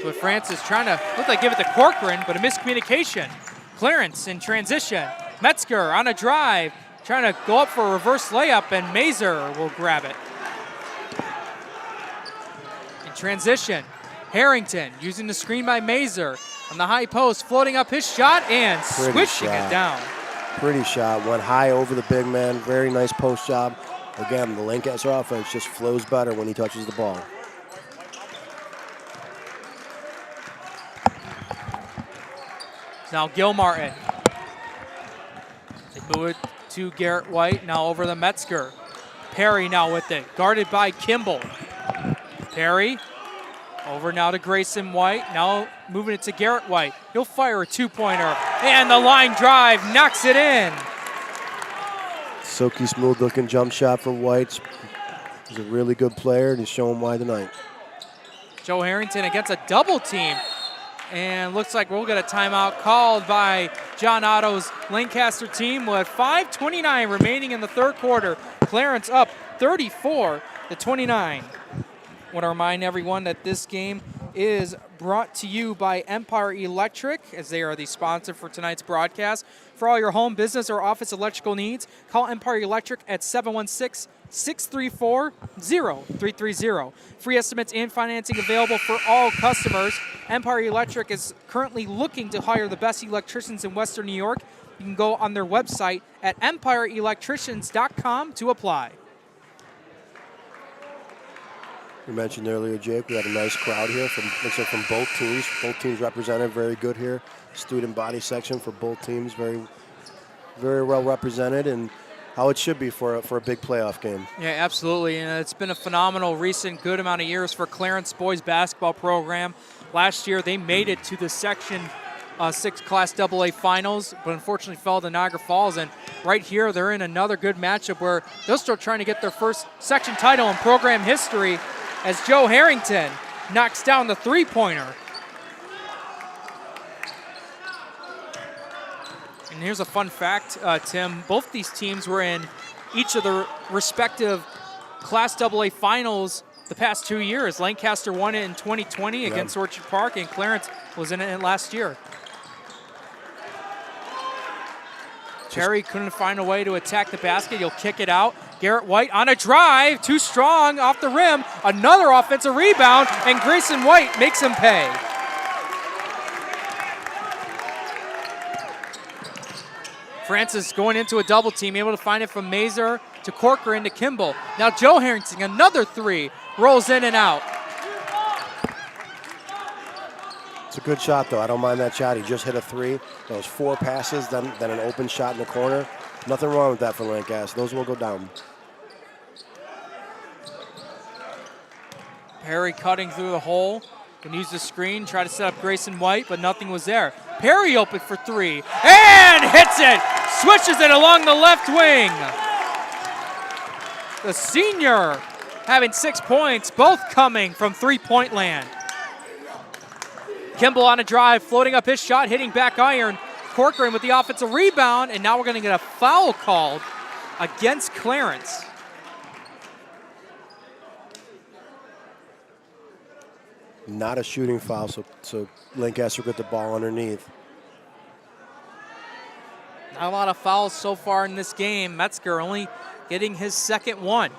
But Francis trying to look like give it to Corcoran, but a miscommunication. Clarence in transition. Metzger on a drive, trying to go up for a reverse layup, and Mazer will grab it. In transition, Harrington using the screen by Mazer on the high post, floating up his shot and switching it down. Pretty shot, went high over the big man. Very nice post job. Again, the Lancaster offense just flows better when he touches the ball. Now Gilmartin. They move it to Garrett White, now over the Metzger. Perry now with it, guarded by Kimball. Perry, over now to Grayson White, now moving it to Garrett White. He'll fire a 2-pointer, and the line drive knocks it in. Silky smooth looking jump shot for White. He's a really good player, and he's showing why tonight. Joe Harrington against a double team. And looks like we'll get a timeout called by John Otto's Lancaster team with 5:29 remaining in the third quarter. Clarence up 34-29. Want to remind everyone that this game is brought to you by Empire Electric, as they are the sponsor for tonight's broadcast. For all your home, business, or office electrical needs, call Empire Electric at 716-634-0330. Free estimates and financing available for all customers. Empire Electric is currently looking to hire the best electricians in Western New York. You can go on their website at empireelectricians.com to apply. You mentioned earlier, Jake, we had a nice crowd here from both teams. Both teams represented very good here. Student body section for both teams, very, very well represented, and how it should be for a big playoff game. Yeah, absolutely, and it's been a phenomenal recent good amount of years for Clarence boys basketball program. Last year, they made it to the Section 6 Class AA finals, but unfortunately fell to Niagara Falls. And right here, they're in another good matchup where they're still trying to get their first section title in program history, as Joe Harrington knocks down the 3-pointer. And here's a fun fact, Tim. Both these teams were in each of their respective Class AA finals the past 2 years. Lancaster won it in 2020 against Orchard Park, and Clarence was in it last year. Perry couldn't find a way to attack the basket. He'll kick it out. Garrett White on a drive, too strong off the rim. Another offensive rebound, and Grayson White makes him pay. Francis going into a double team, able to find it from Mazer to Corcoran to Kimball. Now Joe Harrington, another 3, rolls in and out. It's a good shot, though. I don't mind that shot. He just hit a 3. Those 4 passes, then an open shot in the corner. Nothing wrong with that for Lancaster. Those will go down. Perry cutting through the hole. Can use the screen, try to set up Grayson White, but nothing was there. Perry open for 3, and hits it! Switches it along the left wing. The senior having 6 points, both coming from three-point land. Kimball on a drive, floating up his shot, hitting back iron. Corcoran with the offensive rebound, and now we're going to get a foul called against Clarence. Not a shooting foul, so Lancaster got the ball underneath. Not a lot of fouls so far in this game. Metzger only getting his second one.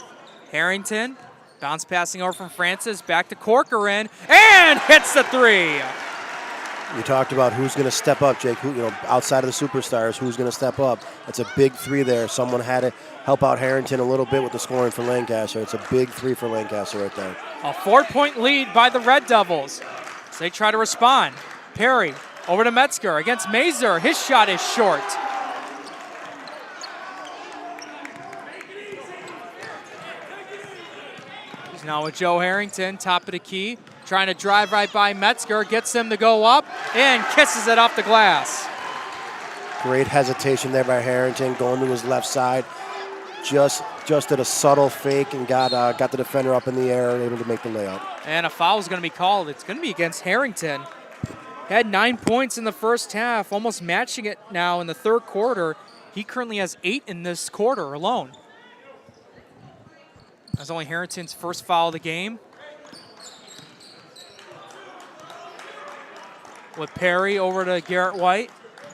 Harrington, bounce passing over from Francis, back to Corcoran, and hits the three. You talked about who's going to step up, Jake. Who, outside of the superstars, who's going to step up? It's a big three there. Someone had to help out Harrington a little bit with the scoring for Lancaster. It's a big three for Lancaster right there. A 4-point lead by the Red Devils as they try to respond. Perry over to Metzger against Mazer. His shot is short. He's now with Joe Harrington, top of the key. Trying to drive right by Metzger, gets him to go up, and kisses it off the glass. Great hesitation there by Harrington, going to his left side. Just did a subtle fake and got the defender up in the air and able to make the layup. And a foul is going to be called. It's going to be against Harrington. Had 9 points in the first half, almost matching it now in the third quarter. He currently has 8 in this quarter alone. That's only Harrington's first foul of the game. With Perry over to Garrett White,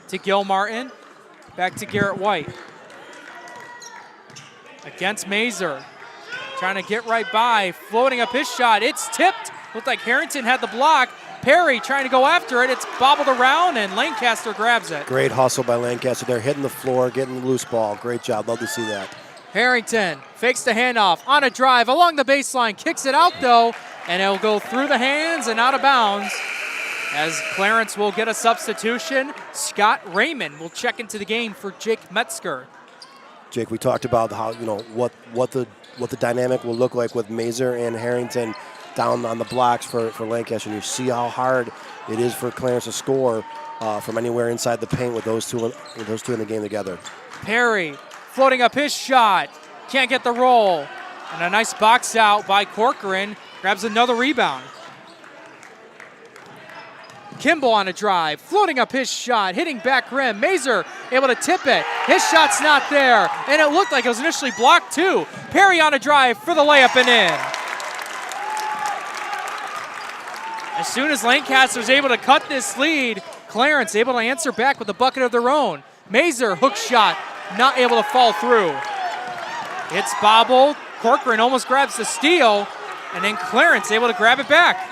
to Gil Martin, back to Garrett White. Against Mazer, trying to get right by, floating up his shot. It's tipped. Looked like Harrington had the block. Perry trying to go after it. It's bobbled around, and Lancaster grabs it. Great hustle by Lancaster. They're hitting the floor, getting the loose ball. Great job. Love to see that. Harrington fakes the handoff on a drive along the baseline, kicks it out though, and it'll go through the hands and out of bounds. As Clarence will get a substitution, Scott Raymond will check into the game for Jake Metzger. Jake, we talked about how what the dynamic will look like with Mazer and Harrington down on the blocks for Lancaster. And you see how hard it is for Clarence to score from anywhere inside the paint with those two in the game together. Perry floating up his shot, can't get the roll, and a nice box out by Corcoran, grabs another rebound. Kimball on a drive, floating up his shot, hitting back rim. Mazer able to tip it. His shot's not there, and it looked like it was initially blocked too. Perry on a drive for the layup and in. As soon as Lancaster's able to cut this lead, Clarence able to answer back with a bucket of their own. Mazer, hook shot, not able to fall through. It's bobbled. Corcoran almost grabs the steal, and then Clarence able to grab it back.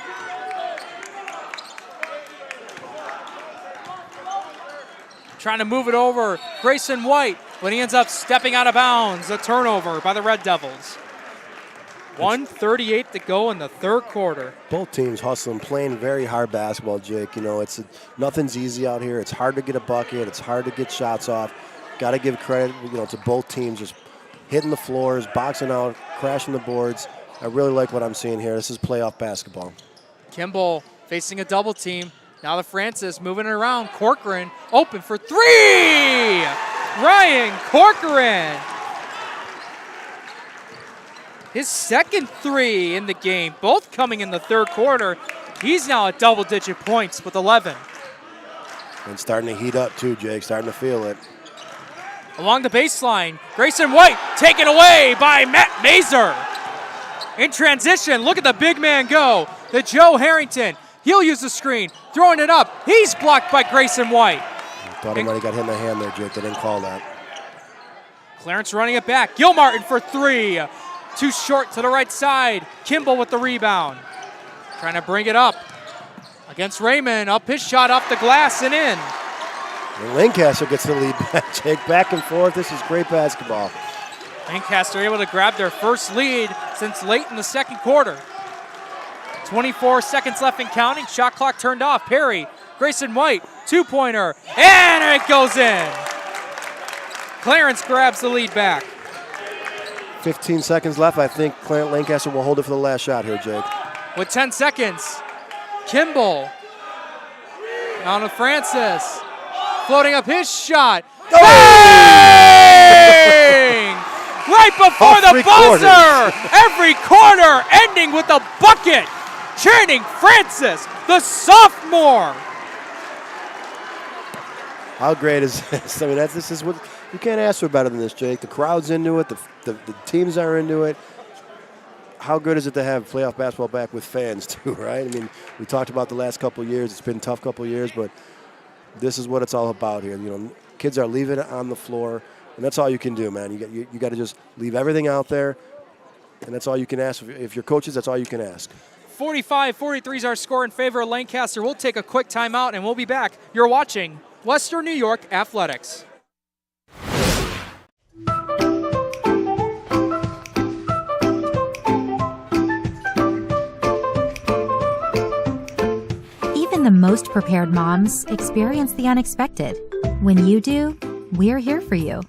Trying to move it over, Grayson White, but he ends up stepping out of bounds. A turnover by the Red Devils. 1:38 to go in the third quarter. Both teams hustling, playing very hard basketball, Jake. Nothing's easy out here. It's hard to get a bucket. It's hard to get shots off. Got to give credit, to both teams just hitting the floors, boxing out, crashing the boards. I really like what I'm seeing here. This is playoff basketball. Kimball facing a double team. Now the Francis moving it around. Corcoran open for three! Ryan Corcoran. His second three in the game, both coming in the third quarter. He's now at double-digit points with 11. And starting to heat up too, Jake, starting to feel it. Along the baseline, Grayson White taken away by Matt Mazer. In transition, look at the big man go. The Joe Harrington. He'll use the screen, throwing it up. He's blocked by Grayson White. I thought he might have got hit in the hand there, Jake. They didn't call that. Clarence running it back. Gil Martin for three. Too short to the right side. Kimball with the rebound. Trying to bring it up against Raymond. Up his shot off the glass and in. And Lancaster gets the lead back, Jake. Back and forth. This is great basketball. Lancaster able to grab their first lead since late in the second quarter. 24 seconds left and counting. Shot clock turned off. Perry, Grayson White, two-pointer, and it goes in. Clarence grabs the lead back. 15 seconds left. I think Lancaster will hold it for the last shot here, Jake. With 10 seconds, Kimball down to Francis, floating up his shot. Oh! Bang! Right before the buzzer! Every quarter ending with a bucket. Channing Francis, the sophomore. How great is this? I mean, this is what you can't ask for better than this, Jake. The crowd's into it. The teams are into it. How good is it to have playoff basketball back with fans too, right? I mean, we talked about the last couple of years. It's been a tough couple of years, but this is what it's all about here. Kids are leaving it on the floor. And that's all you can do, man. You got to just leave everything out there, and that's all you can ask. If you're coaches, that's all you can ask. 45-43 is our score in favor of Lancaster. We'll take a quick timeout, and we'll be back. You're watching Western New York Athletics. Even the most prepared moms experience the unexpected. When you do, we're here for you.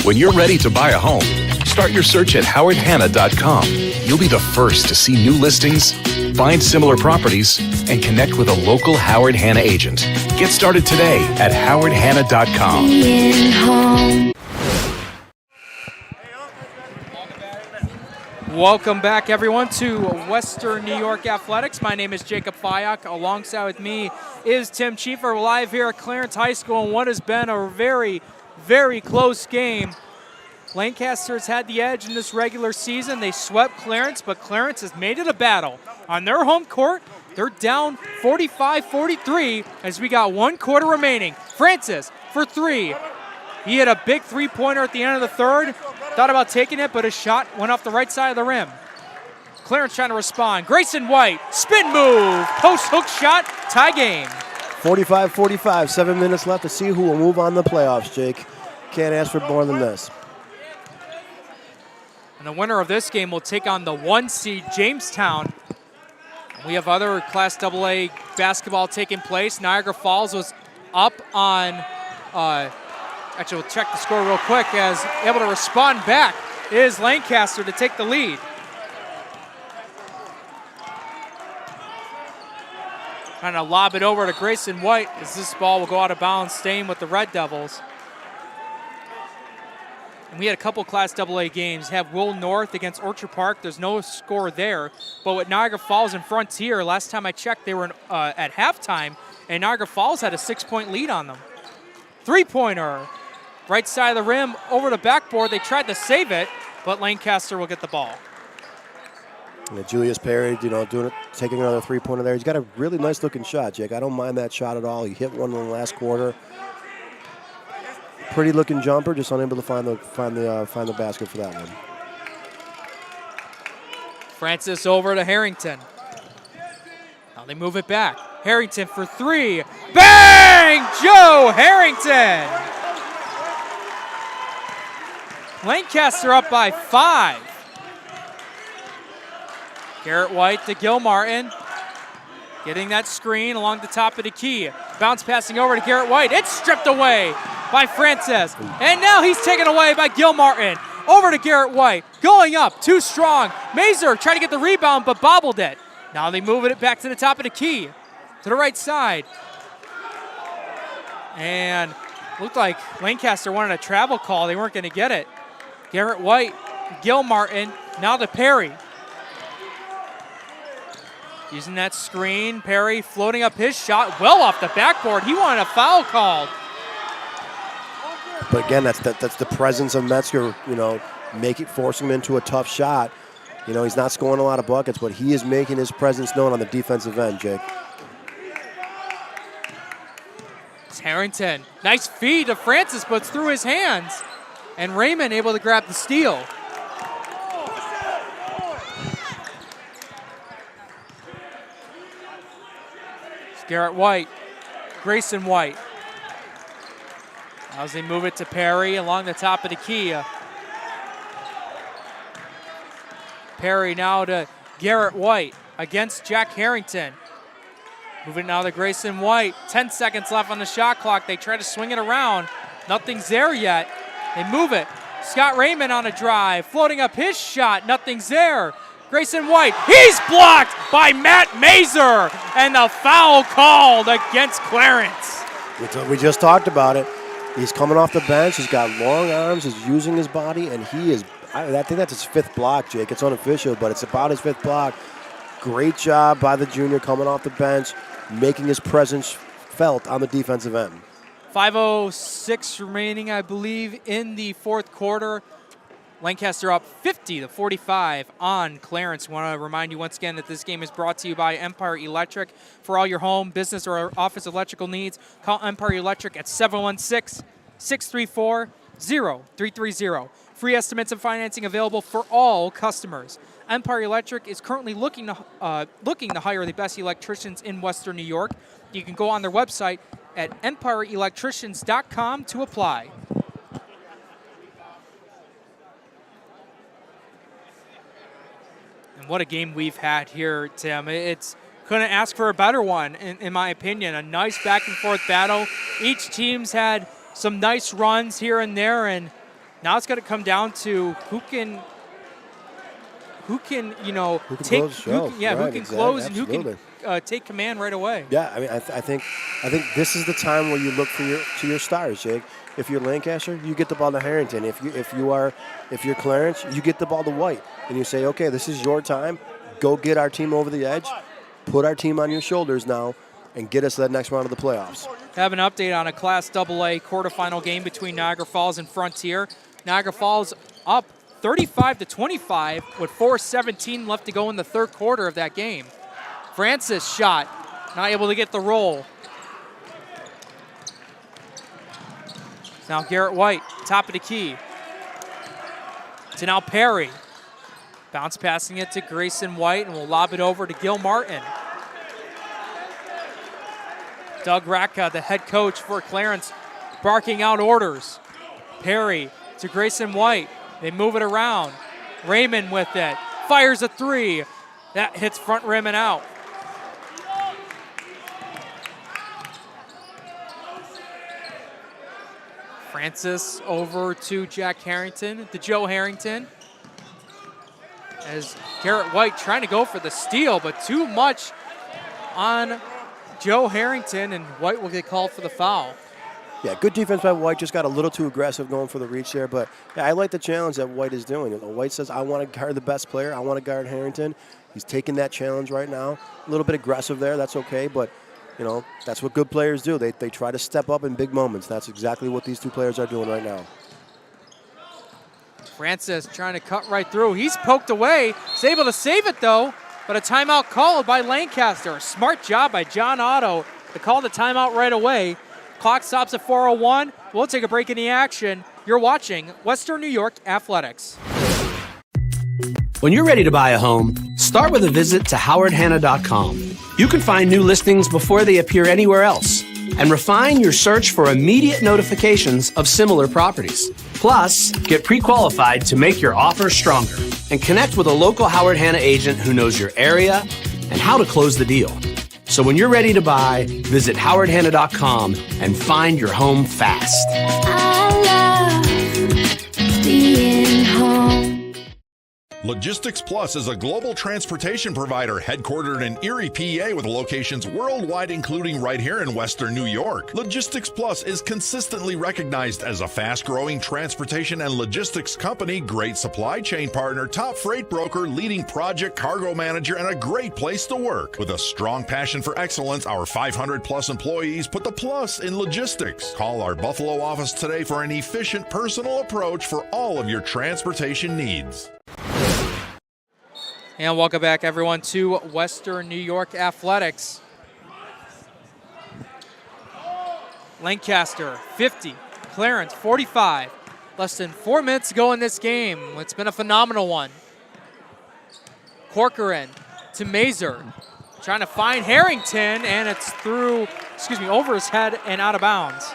When you're ready to buy a home, start your search at howardhanna.com. You'll be the first to see new listings, find similar properties, and connect with a local Howard Hanna agent. Get started today at howardhanna.com. Welcome back, everyone, to Western New York Athletics. My name is Jacob Fyock. Alongside with me is Tim Schiefer. We're live here at Clarence High School in what has been a very, very close game. Lancaster's had the edge in this regular season. They swept Clarence, but Clarence has made it a battle. On their home court, they're down 45-43 as we got 1 quarter remaining. Francis for 3. He hit a big three-pointer at the end of the third. Thought about taking it, but his shot went off the right side of the rim. Clarence trying to respond. Grayson White, spin move, post hook shot, tie game. 45-45, 7 minutes left to see who will move on the playoffs, Jake. Can't ask for more than this. And the winner of this game will take on the 1 seed Jamestown. We have other Class AA basketball taking place. Niagara Falls was up on, actually we'll check the score real quick, as able to respond back is Lancaster to take the lead. Trying to lob it over to Grayson White as this ball will go out of bounds, staying with the Red Devils. And we had a couple Class AA games. Have Will North against Orchard Park. There's no score there. But with Niagara Falls and Frontier, last time I checked, they were at halftime, and Niagara Falls had a 6-point lead on them. Three-pointer, right side of the rim, over the backboard. They tried to save it, but Lancaster will get the ball. And Julius Perry, taking another three-pointer there. He's got a really nice-looking shot, Jake. I don't mind that shot at all. He hit one in the last quarter. Pretty looking jumper, just unable to find the basket for that one. Francis over to Harrington. Now they move it back. Harrington for 3. Bang! Joe Harrington! Lancaster up by 5. Garrett White to Gilmartin. Getting that screen along the top of the key. Bounce passing over to Garrett White. It's stripped away by Francis. And now he's taken away by Gilmartin. Over to Garrett White. Going up, too strong. Mazer trying to get the rebound, but bobbled it. Now they move it back to the top of the key. To the right side. And looked like Lancaster wanted a travel call. They weren't going to get it. Garrett White, Gilmartin, now to Perry. Using that screen, Perry floating up his shot well off the backboard. He wanted a foul called. But again, that's the presence of Metzger, forcing him into a tough shot. He's not scoring a lot of buckets, but he is making his presence known on the defensive end, Jake. It's Harrington. Nice feed to Francis, but it's through his hands. And Raymond able to grab the steal. Garrett White, Grayson White. As they move it to Perry along the top of the key. Perry now to Garrett White against Jack Harrington. Moving now to Grayson White. 10 seconds left on the shot clock. They try to swing it around. Nothing's there yet. They move it. Scott Raymond on a drive. Floating up his shot. Nothing's there. Grayson White, he's blocked by Matt Mazer, and the foul called against Clarence. We just talked about it. He's coming off the bench. He's got long arms. He's using his body, and I think that's his 5th block, Jake. It's unofficial, but it's about his 5th block. Great job by the junior coming off the bench, making his presence felt on the defensive end. 5:06 remaining, I believe, in the 4th quarter. Lancaster up 50-45 on Clarence. Want to remind you once again that this game is brought to you by Empire Electric. For all your home, business, or office electrical needs, call Empire Electric at 716-634 888-866-0330. Free estimates and financing available for all customers. Empire Electric is currently looking to hire the best electricians in Western New York. You can go on their website at empireelectricians.com to apply. And what a game we've had here, Tim. It's couldn't ask for a better one, in my opinion. A nice back and forth battle. Each team's had some nice runs here and there, and now it's going to come down to who can close and who can take command right away. Yeah, I mean, I think this is the time where you look to your stars, Jake. If you're Lancaster, you get the ball to Harrington. If you're Clarence, you get the ball to White, and you say, okay, this is your time. Go get our team over the edge. Put our team on your shoulders now, and get us to that next round of the playoffs. Have an update on a Class AA quarterfinal game between Niagara Falls and Frontier. Niagara Falls up 35-25 with 4:17 left to go in the third quarter of that game. Francis shot, not able to get the roll. Now Garrett White, top of the key. To now Perry. Bounce passing it to Grayson White, and we'll lob it over to Gil Martin. Doug Racka, the head coach for Clarence, barking out orders. Perry to Grayson White. They move it around. Raymond with it. Fires a three. That hits front rim and out. Francis over to Jack Harrington, to Joe Harrington. As Garrett White trying to go for the steal, but too much on Joe Harrington, and White will get called for the foul. Yeah, good defense by White. Just got a little too aggressive going for the reach there. But yeah, I like the challenge that White is doing. White says, I want to guard the best player. I want to guard Harrington. He's taking that challenge right now. A little bit aggressive there. That's okay. But, that's what good players do. They try to step up in big moments. That's exactly what these two players are doing right now. Francis trying to cut right through. He's poked away. He's able to save it, though. But a timeout called by Lancaster. A smart job by John Otto to call the timeout right away. Clock stops at 4:01. We'll take a break in the action. You're watching Western New York Athletics. When you're ready to buy a home, start with a visit to howardhanna.com. You can find new listings before they appear anywhere else and refine your search for immediate notifications of similar properties. Plus, get pre-qualified to make your offer stronger and connect with a local Howard Hanna agent who knows your area and how to close the deal. So when you're ready to buy, visit howardhanna.com and find your home fast. I love being home. Logistics Plus is a global transportation provider headquartered in Erie, PA with locations worldwide, including right here in Western New York. Logistics Plus is consistently recognized as a fast-growing transportation and logistics company, great supply chain partner, top freight broker, leading project cargo manager, and a great place to work. With a strong passion for excellence, our 500-plus employees put the plus in logistics. Call our Buffalo office today for an efficient, personal approach for all of your transportation needs. And welcome back, everyone, to Western New York Athletics. Lancaster, 50. Clarence, 45. Less than 4 minutes to go in this game. It's been a phenomenal one. Corcoran to Mazer. Trying to find Harrington, and it's over his head and out of bounds.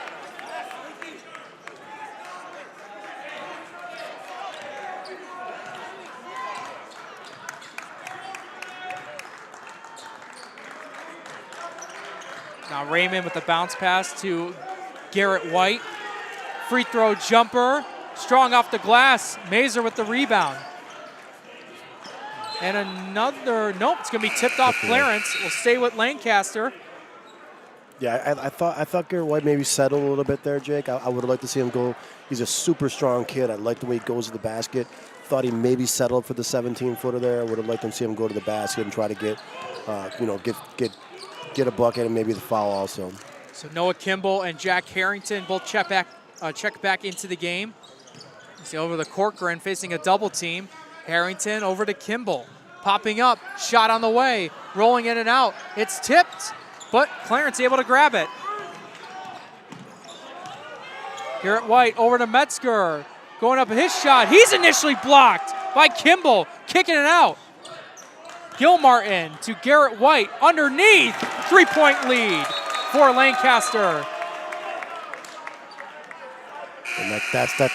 Now Raymond with the bounce pass to Garrett White. Free throw jumper, strong off the glass. Mazer with the rebound. And another, nope, it's going to be tipped off Clarence. We'll stay with Lancaster. Yeah, I thought Garrett White maybe settled a little bit there, Jake. I would have liked to see him go. He's a super strong kid. I like the way he goes to the basket. Thought he maybe settled for the 17-footer there. I would have liked to see him go to the basket and try to get a bucket and maybe the foul also. So Noah Kimball and Jack Harrington both check back into the game. You see over the Corcoran facing a double team. Harrington over to Kimball. Popping up, shot on the way, rolling in and out. It's tipped, but Clarence able to grab it. Garrett White over to Metzger. Going up his shot. He's initially blocked by Kimball. Kicking it out. Gilmartin to Garrett White. Underneath. 3-point lead for Lancaster. And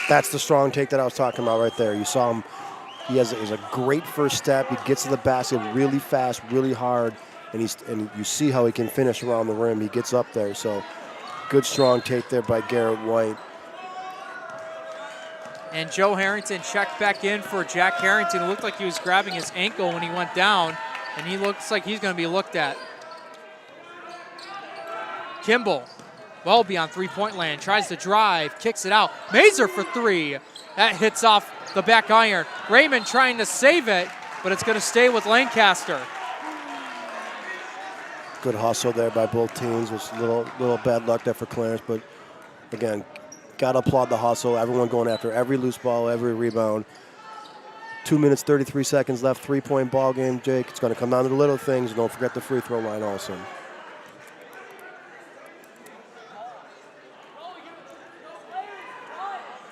that's the strong take that I was talking about right there. You saw him. He has a great first step. He gets to the basket really fast, really hard, and you see how he can finish around the rim. He gets up there. So good strong take there by Garrett White. And Joe Harrington checked back in for Jack Harrington. It looked like he was grabbing his ankle when he went down, and he looks like he's going to be looked at. Kimball, well beyond three-point land, tries to drive, kicks it out. Mazer for three. That hits off the back iron. Raymond trying to save it, but it's going to stay with Lancaster. Good hustle there by both teams. It was a little bad luck there for Clarence, but again, got to applaud the hustle. Everyone going after every loose ball, every rebound. 2 minutes, 33 seconds left. 3-point ball game, Jake. It's going to come down to the little things. Don't forget the free throw line also.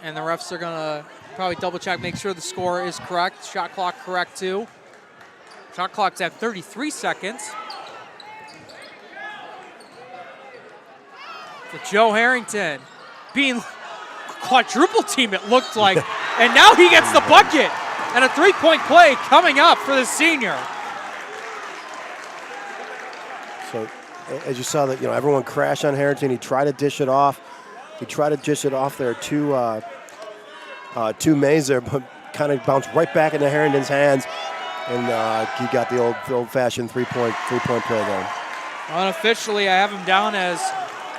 And the refs are going to probably double check, make sure the score is correct. Shot clock correct too. Shot clock's at 33 seconds. So Joe Harrington being quadruple team, it looked like. And now he gets the bucket. And a 3-point play coming up for the senior. So as you saw that, everyone crashed on Harrington. He tried to dish it off. There to Mazer, but kind of bounced right back into Harrington's hands. And he got the old-fashioned three-point play there. Unofficially, I have him down as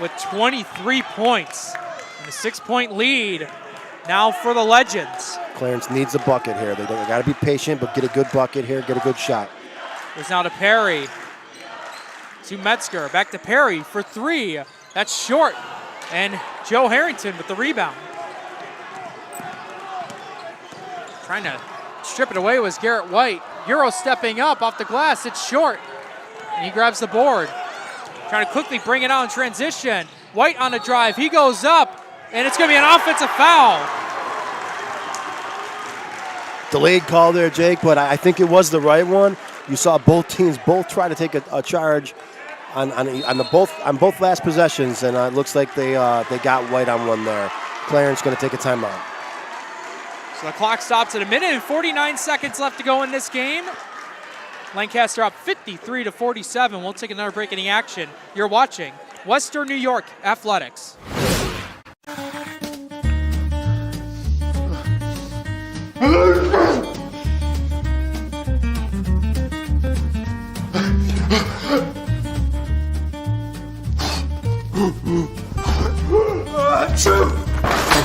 with 23 points. And a 6-point lead now for the Legends. Clarence needs a bucket here. They got to be patient, but get a good bucket here, get a good shot. There's now to Perry, to Metzger, back to Perry for three. That's short. And Joe Harrington with the rebound. Trying to strip it away was Garrett White. Euro stepping up off the glass. It's short. And he grabs the board. Trying to quickly bring it out in transition. White on a drive. He goes up. And it's going to be an offensive foul. Delayed call there, Jake, but I think it was the right one. You saw both teams try to take a charge on both last possessions, and it looks like they got White on one there. Clarence going to take a timeout. So the clock stops at 1 minute and 49 seconds left to go in this game. Lancaster up 53-47. We'll take another break in the action. You're watching Western New York Athletics.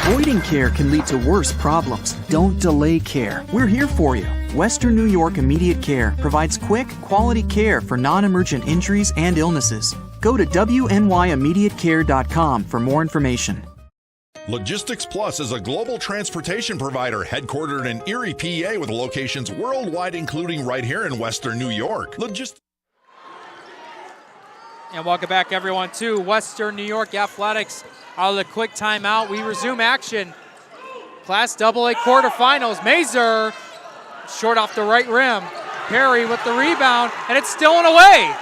Avoiding care can lead to worse problems. Don't delay care. We're here for you. Western New York Immediate Care provides quick, quality care for non-emergent injuries and illnesses. Go to WNYImmediatecare.com for more information. Logistics Plus is a global transportation provider headquartered in Erie, PA, with locations worldwide, including right here in Western New York. And welcome back, everyone, to Western New York Athletics. Out of the quick timeout, we resume action. Class AA quarterfinals. Mazer, short off the right rim. Perry with the rebound, and it's stolen away.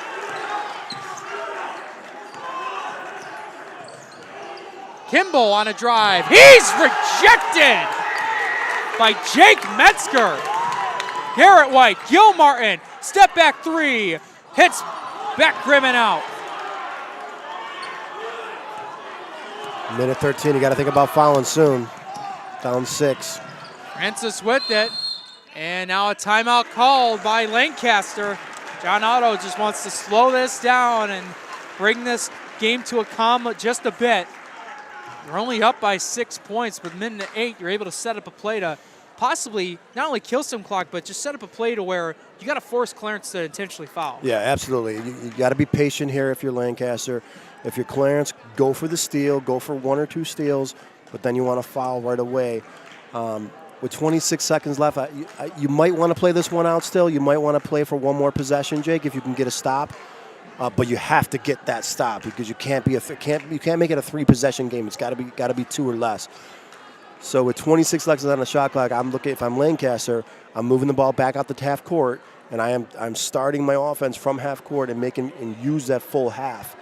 Kimball on a drive. He's rejected by Jake Metzger. Garrett White, Gilmartin, step back three, hits back rim and out. Minute 13, you got to think about fouling soon. Down 6. Francis with it, and now a timeout called by Lancaster. John Otto just wants to slow this down and bring this game to a calm just a bit. You're only up by 6 points, with minute 8, you're able to set up a play to possibly not only kill some clock, but just set up a play to where you got to force Clarence to intentionally foul. Yeah, absolutely. You got to be patient here if you're Lancaster. If you're Clarence, go for the steal, go for 1 or 2 steals, but then you want to foul right away. With 26 seconds left, you might want to play this one out still. You might want to play for one more possession, Jake, if you can get a stop. but you have to get that stop because you can't make it a 3-possession game. It's got to be 2 or less. So with 26 seconds on the shot clock, if I'm Lancaster, I'm moving the ball back out the half court, and I'm starting my offense from half court and use that full half.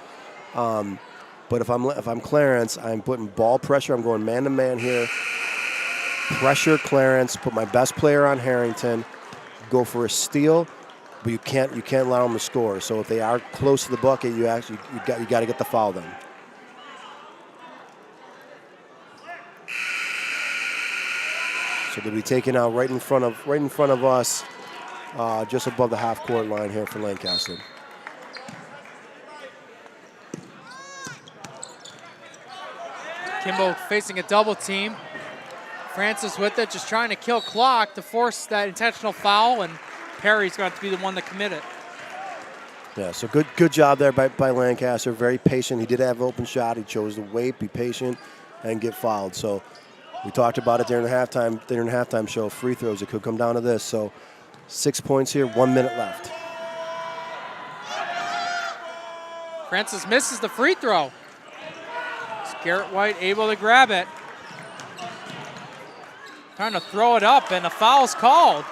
But if I'm Clarence, I'm putting ball pressure. I'm going man to man here. Pressure Clarence. Put my best player on Harrington. Go for a steal, but you can't allow them to score. So if they are close to the bucket, you got to get the foul then. So they'll be taken out right in front of us, just above the half court line here for Lancaster. Kimbo facing a double team. Francis with it, just trying to kill clock to force that intentional foul, and Perry's going to be the one to commit it. Yeah, so good job there by Lancaster. Very patient. He did have an open shot. He chose to wait, be patient, and get fouled. So we talked about it during the halftime show. Free throws, it could come down to this. So 6 points here, 1 minute left. Francis misses the free throw. Is Garrett White able to grab it? Trying to throw it up, and a foul's called.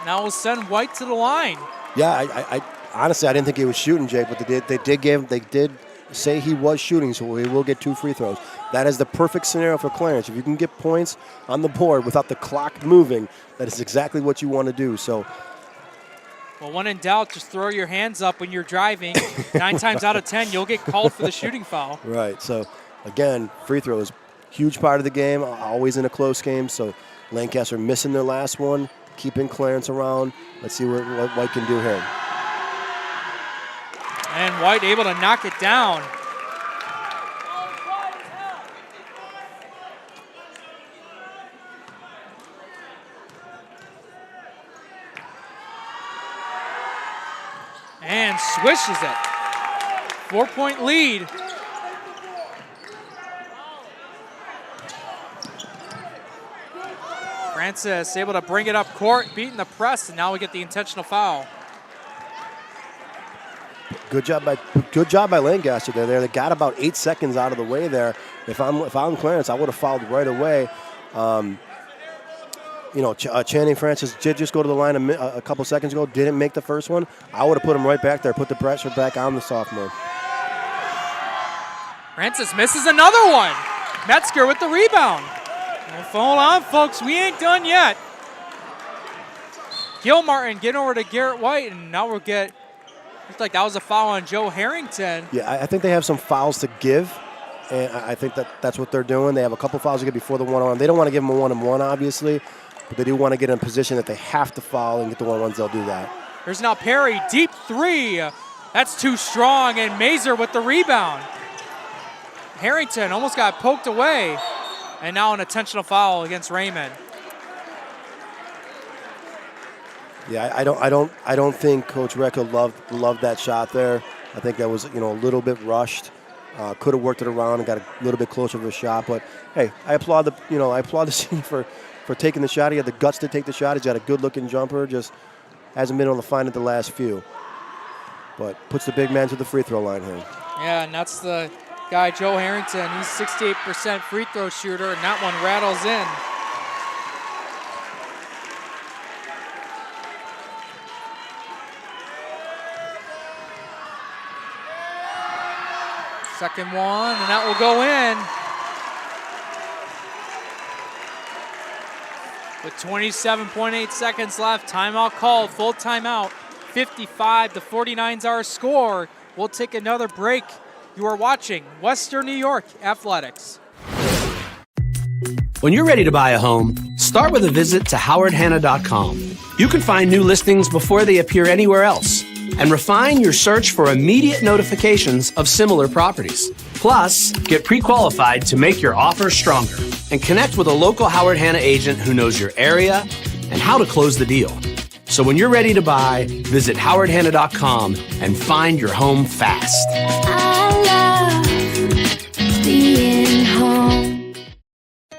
Now we'll send White to the line. Yeah, I honestly, I didn't think he was shooting, Jake, but they did say he was shooting, so he will get 2 free throws. That is the perfect scenario for Clarence. If you can get points on the board without the clock moving, that is exactly what you want to do. So, well, when in doubt, just throw your hands up when you're driving. 9 times out of 10, you'll get called for the shooting foul. Right. So, again, free throws, huge part of the game, always in a close game. So, Lancaster missing their last one, keeping Clarence around. Let's see what White can do here. And White able to knock it down. And swishes it. 4-point lead. Francis able to bring it up court, beating the press, and now we get the intentional foul. Good job by Lancaster there. They got about 8 seconds out of the way there. If I'm Clarence, I would have fouled right away. Channing Francis did just go to the line a couple seconds ago. Didn't make the first one. I would have put him right back there. Put the pressure back on the sophomore. Francis misses another one. Metzger with the rebound. Well, hold on, folks. We ain't done yet. Gilmartin getting over to Garrett White, and now we'll get. Looks like that was a foul on Joe Harrington. Yeah, I think they have some fouls to give, and I think that's what they're doing. They have a couple fouls to get before the one-on-one. They don't want to give them a one-on-one, obviously, but they do want to get in a position that they have to foul and get the one-on-ones. They'll do that. There's now Perry, deep 3. That's too strong, and Mazer with the rebound. Harrington almost got poked away, and now an intentional foul against Raymond. Yeah, I don't think Coach Recca loved that shot there. I think that was a little bit rushed. Could have worked it around and got a little bit closer to the shot. But hey, I applaud the senior for taking the shot. He had the guts to take the shot. He's got a good looking jumper. Just hasn't been able to find it the last few. But puts the big man to the free throw line here. Yeah, and that's the guy Joe Harrington. He's 68% free throw shooter, and that one rattles in. Second one, and that will go in. With 27.8 seconds left, timeout called, full timeout. 55-49 is our score. We'll take another break. You are watching Western New York Athletics. When you're ready to buy a home, start with a visit to howardhanna.com. You can find new listings before they appear anywhere else, and refine your search for immediate notifications of similar properties. Plus, get pre-qualified to make your offer stronger and connect with a local Howard Hanna agent who knows your area and how to close the deal. So when you're ready to buy, visit howardhanna.com and find your home fast. I love being home.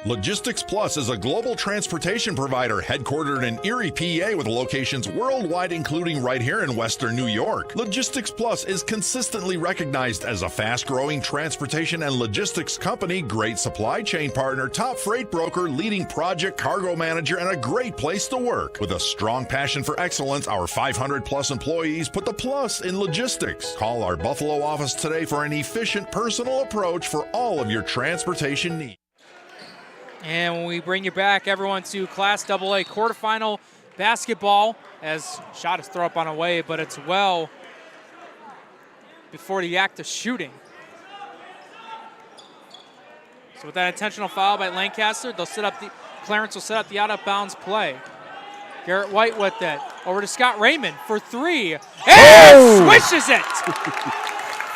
Logistics Plus is a global transportation provider headquartered in Erie, PA, with locations worldwide, including right here in Western New York. Logistics Plus is consistently recognized as a fast-growing transportation and logistics company, great supply chain partner, top freight broker, leading project cargo manager, and a great place to work. With a strong passion for excellence, our 500-plus employees put the plus in logistics. Call our Buffalo office today for an efficient, personal approach for all of your transportation needs. And when we bring you back, everyone, to Class AA quarterfinal basketball, as shot is thrown up on a way, but it's well before the act of shooting. So with that intentional foul by Lancaster, Clarence will set up the out-of-bounds play. Garrett White with it. Over to Scott Raymond for three. And swishes it!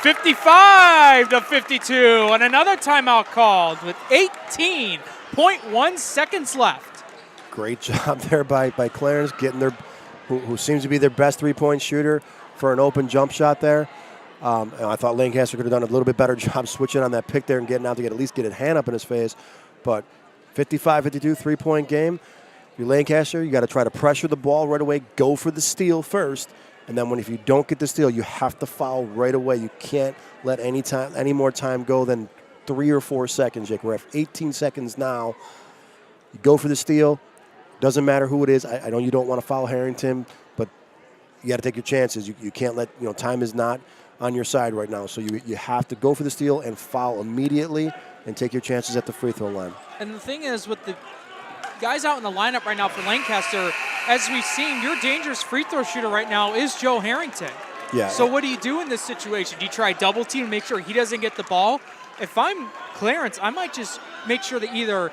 55-52, and another timeout called with 18.1 seconds left. Great job there by Clarence, getting who seems to be their best three-point shooter for an open jump shot there. And I thought Lancaster could have done a little bit better job switching on that pick there and getting out to at least get a hand up in his face. But 55-52, three-point game. If you're Lancaster, you got to try to pressure the ball right away, go for the steal first, and then if you don't get the steal, you have to foul right away. You can't let any more time go than 3 or 4 seconds, Jake. We're at 18 seconds now. You go for the steal. Doesn't matter who it is. I know you don't want to foul Harrington, but you got to take your chances. You can't let, time is not on your side right now. So you have to go for the steal and foul immediately and take your chances at the free throw line. And the thing is, with the guys out in the lineup right now for Lancaster, as we've seen, your dangerous free throw shooter right now is Joe Harrington. Yeah. So what do you do in this situation? Do you try double team and make sure he doesn't get the ball? If I'm Clarence, I might just make sure that either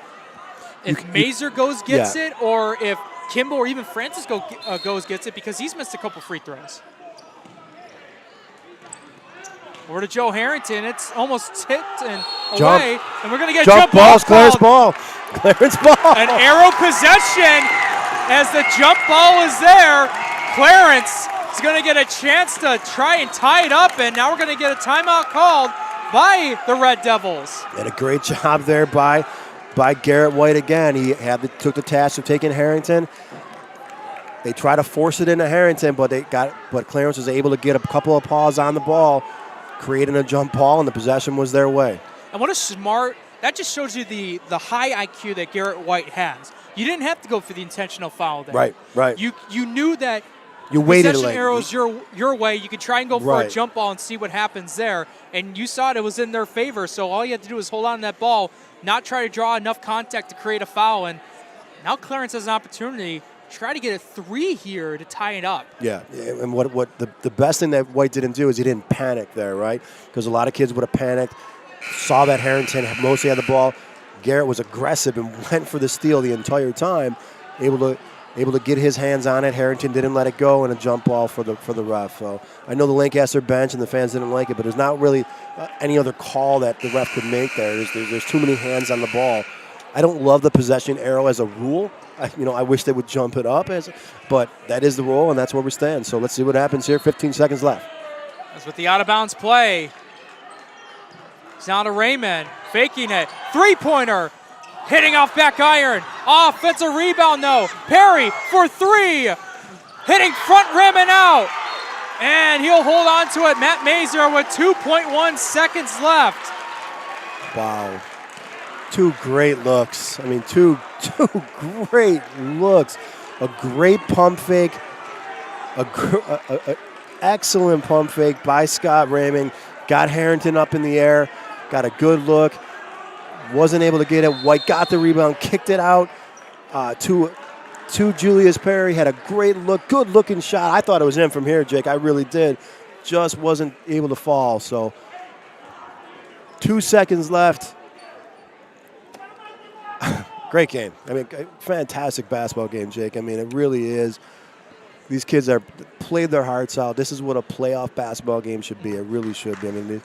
if Mazer gets it, or if Kimbo or even Francis gets it, because he's missed a couple free throws. Over to Joe Harrington. It's almost tipped and away, and we're going to get a jump ball. Clarence ball. Clarence ball. An arrow possession as the jump ball is there. Clarence is going to get a chance to try and tie it up, and now we're going to get a timeout called by the Red Devils. And a great job there by Garrett White again. He took the task of taking Harrington. They tried to force it into Harrington, but Clarence was able to get a couple of paws on the ball, creating a jump ball, and the possession was their way. And what a smart, that just shows you the high IQ that Garrett White has. You didn't have to go for the intentional foul there. Right. You knew that you waited possession arrows your way. You could try and go for a jump ball and see what happens there. And you saw it was in their favor, so all you had to do was hold on to that ball, not try to draw enough contact to create a foul. And now Clarence has an opportunity to try to get a three here to tie it up. Yeah, and what the best thing that White didn't do is he didn't panic there, right? Because a lot of kids would have panicked, saw that Harrington mostly had the ball. Garrett was aggressive and went for the steal the entire time, able to get his hands on it. Harrington didn't let it go, and a jump ball for the ref. So I know the Lancaster bench and the fans didn't like it, but there's not really any other call that the ref could make there. There's too many hands on the ball. I don't love the possession arrow as a rule. I wish they would jump it up, but that is the rule, and that's where we stand. So let's see what happens here. 15 seconds left. That's with the out-of-bounds play. It's now to Raymond, faking it. Three-pointer, hitting off back iron. Offensive rebound, though. Perry for three, hitting front rim and out. And he'll hold on to it. Matt Mazer with 2.1 seconds left. Wow. Two great looks. Two great looks. A great pump fake. A excellent pump fake by Scott Raymond. Got Harrington up in the air. Got a good look. Wasn't able to get it. White got the rebound, kicked it out to Julius Perry. Had a great look, good looking shot. I thought it was in from here, Jake. I really did. Just wasn't able to fall. So 2 seconds left. Great game. Fantastic basketball game, Jake. It really is. These kids played their hearts out. This is what a playoff basketball game should be. It really should be.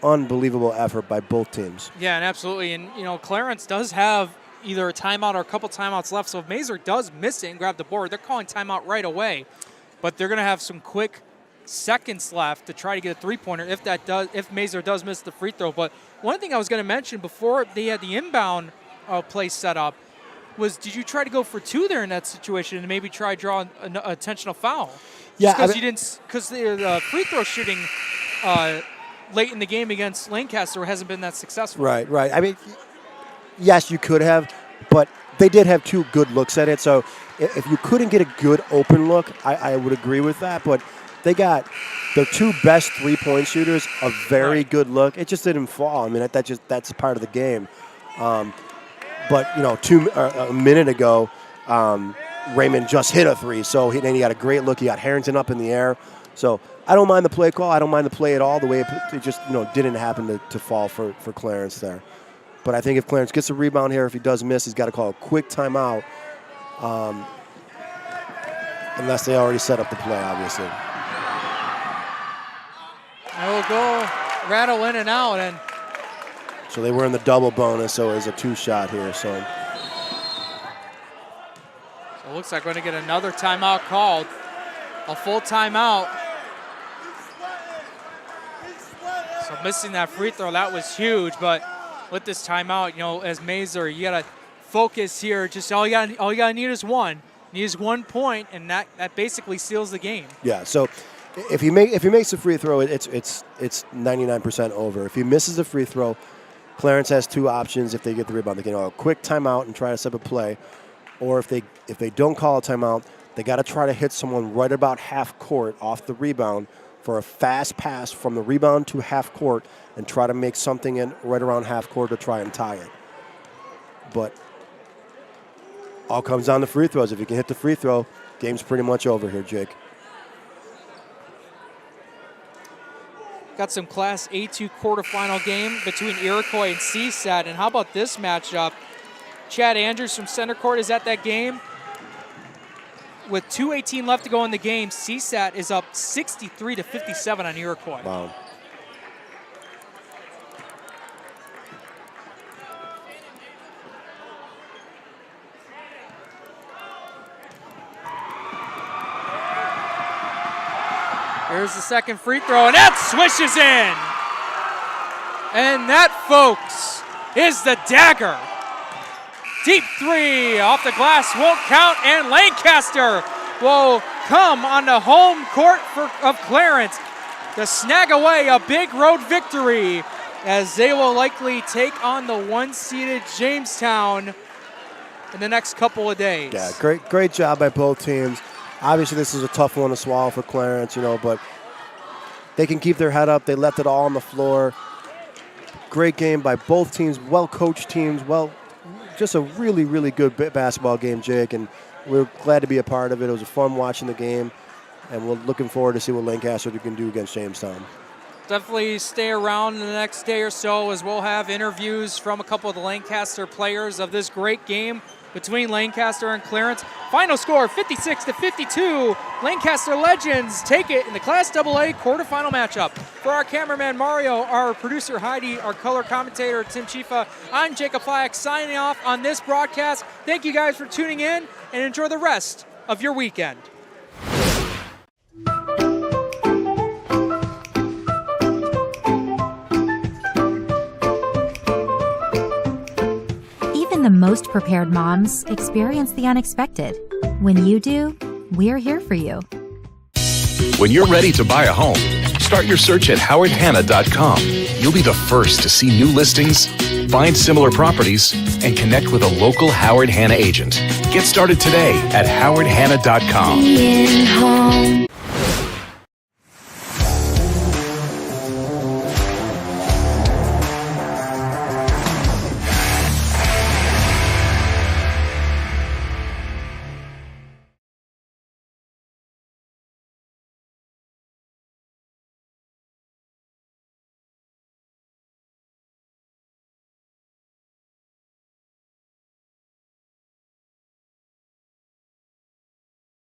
Unbelievable effort by both teams. Yeah, and absolutely. And, Clarence does have either a timeout or a couple timeouts left. So if Mazer does miss it and grab the board, they're calling timeout right away. But they're going to have some quick seconds left to try to get a three-pointer if Mazer does miss the free throw. But one thing I was going to mention before they had the inbound play set up. Did you try to go for 2 there in that situation and maybe try drawing an intentional foul? Yeah, because the free throw shooting late in the game against Lancaster hasn't been that successful. Right. I mean, yes, you could have, but they did have 2 good looks at it. So if you couldn't get a good open look, I would agree with that. But they got their 2 best 3-point shooters a very good look. It just didn't fall. I mean, that's part of the game. But a minute ago, Raymond just hit a 3. So then he got a great look. He got Harrington up in the air. So I don't mind the play call. I don't mind the play at all. The way it just didn't happen to fall for Clarence there. But I think if Clarence gets a rebound here, if he does miss, he's got to call a quick timeout. Unless they already set up the play, obviously. We'll go rattle in and out, and so they were in the double bonus, so it was a 2-shot here. So it looks like we're going to get another timeout called, a full timeout. So missing that free throw, that was huge, but with this timeout, as Mazer, you got to focus here. Just all you got to need is 1. He needs 1 point, and that basically seals the game. Yeah. So if he makes the free throw, it's 99% over. If he misses the free throw, Clarence has 2 options. If they get the rebound, they can go a quick timeout and try to set up a play, or if they don't call a timeout, they got to try to hit someone right about half court off the rebound for a fast pass from the rebound to half court and try to make something in right around half court to try and tie it. But all comes down to free throws. If you can hit the free throw, game's pretty much over here, Jake. Got some Class A2 quarterfinal game between Iroquois and CSAT. And how about this matchup? Chad Andrews from center court is at that game. With 2:18 left to go in the game, CSAT is up 63-57 on Iroquois. Wow. Here's the second free throw, and that swishes in. And that, folks, is the dagger. Deep 3 off the glass won't count, and Lancaster will come on the home court of Clarence to snag away a big road victory, as they will likely take on the 1-seeded Jamestown in the next couple of days. Yeah, great job by both teams. Obviously, this is a tough one to swallow for Clarence, but they can keep their head up. They left it all on the floor. Great game by both teams, well-coached teams, just a really, really good basketball game, Jake, and we're glad to be a part of it. It was fun watching the game, and we're looking forward to see what Lancaster can do against Jamestown. Definitely stay around the next day or so, as we'll have interviews from a couple of the Lancaster players of this great game between Lancaster and Clarence. Final score, 56-52. Lancaster Legends take it in the Class AA quarterfinal matchup. For our cameraman Mario, our producer Heidi, our color commentator Tim Chifa, I'm Jacob Flyak signing off on this broadcast. Thank you guys for tuning in, and enjoy the rest of your weekend. The most prepared moms experience the unexpected. When you do, we're here for you. When you're ready to buy a home, start your search at howardhanna.com. You'll be the first to see new listings, find similar properties, and connect with a local Howard Hanna agent. Get started today at howardhanna.com.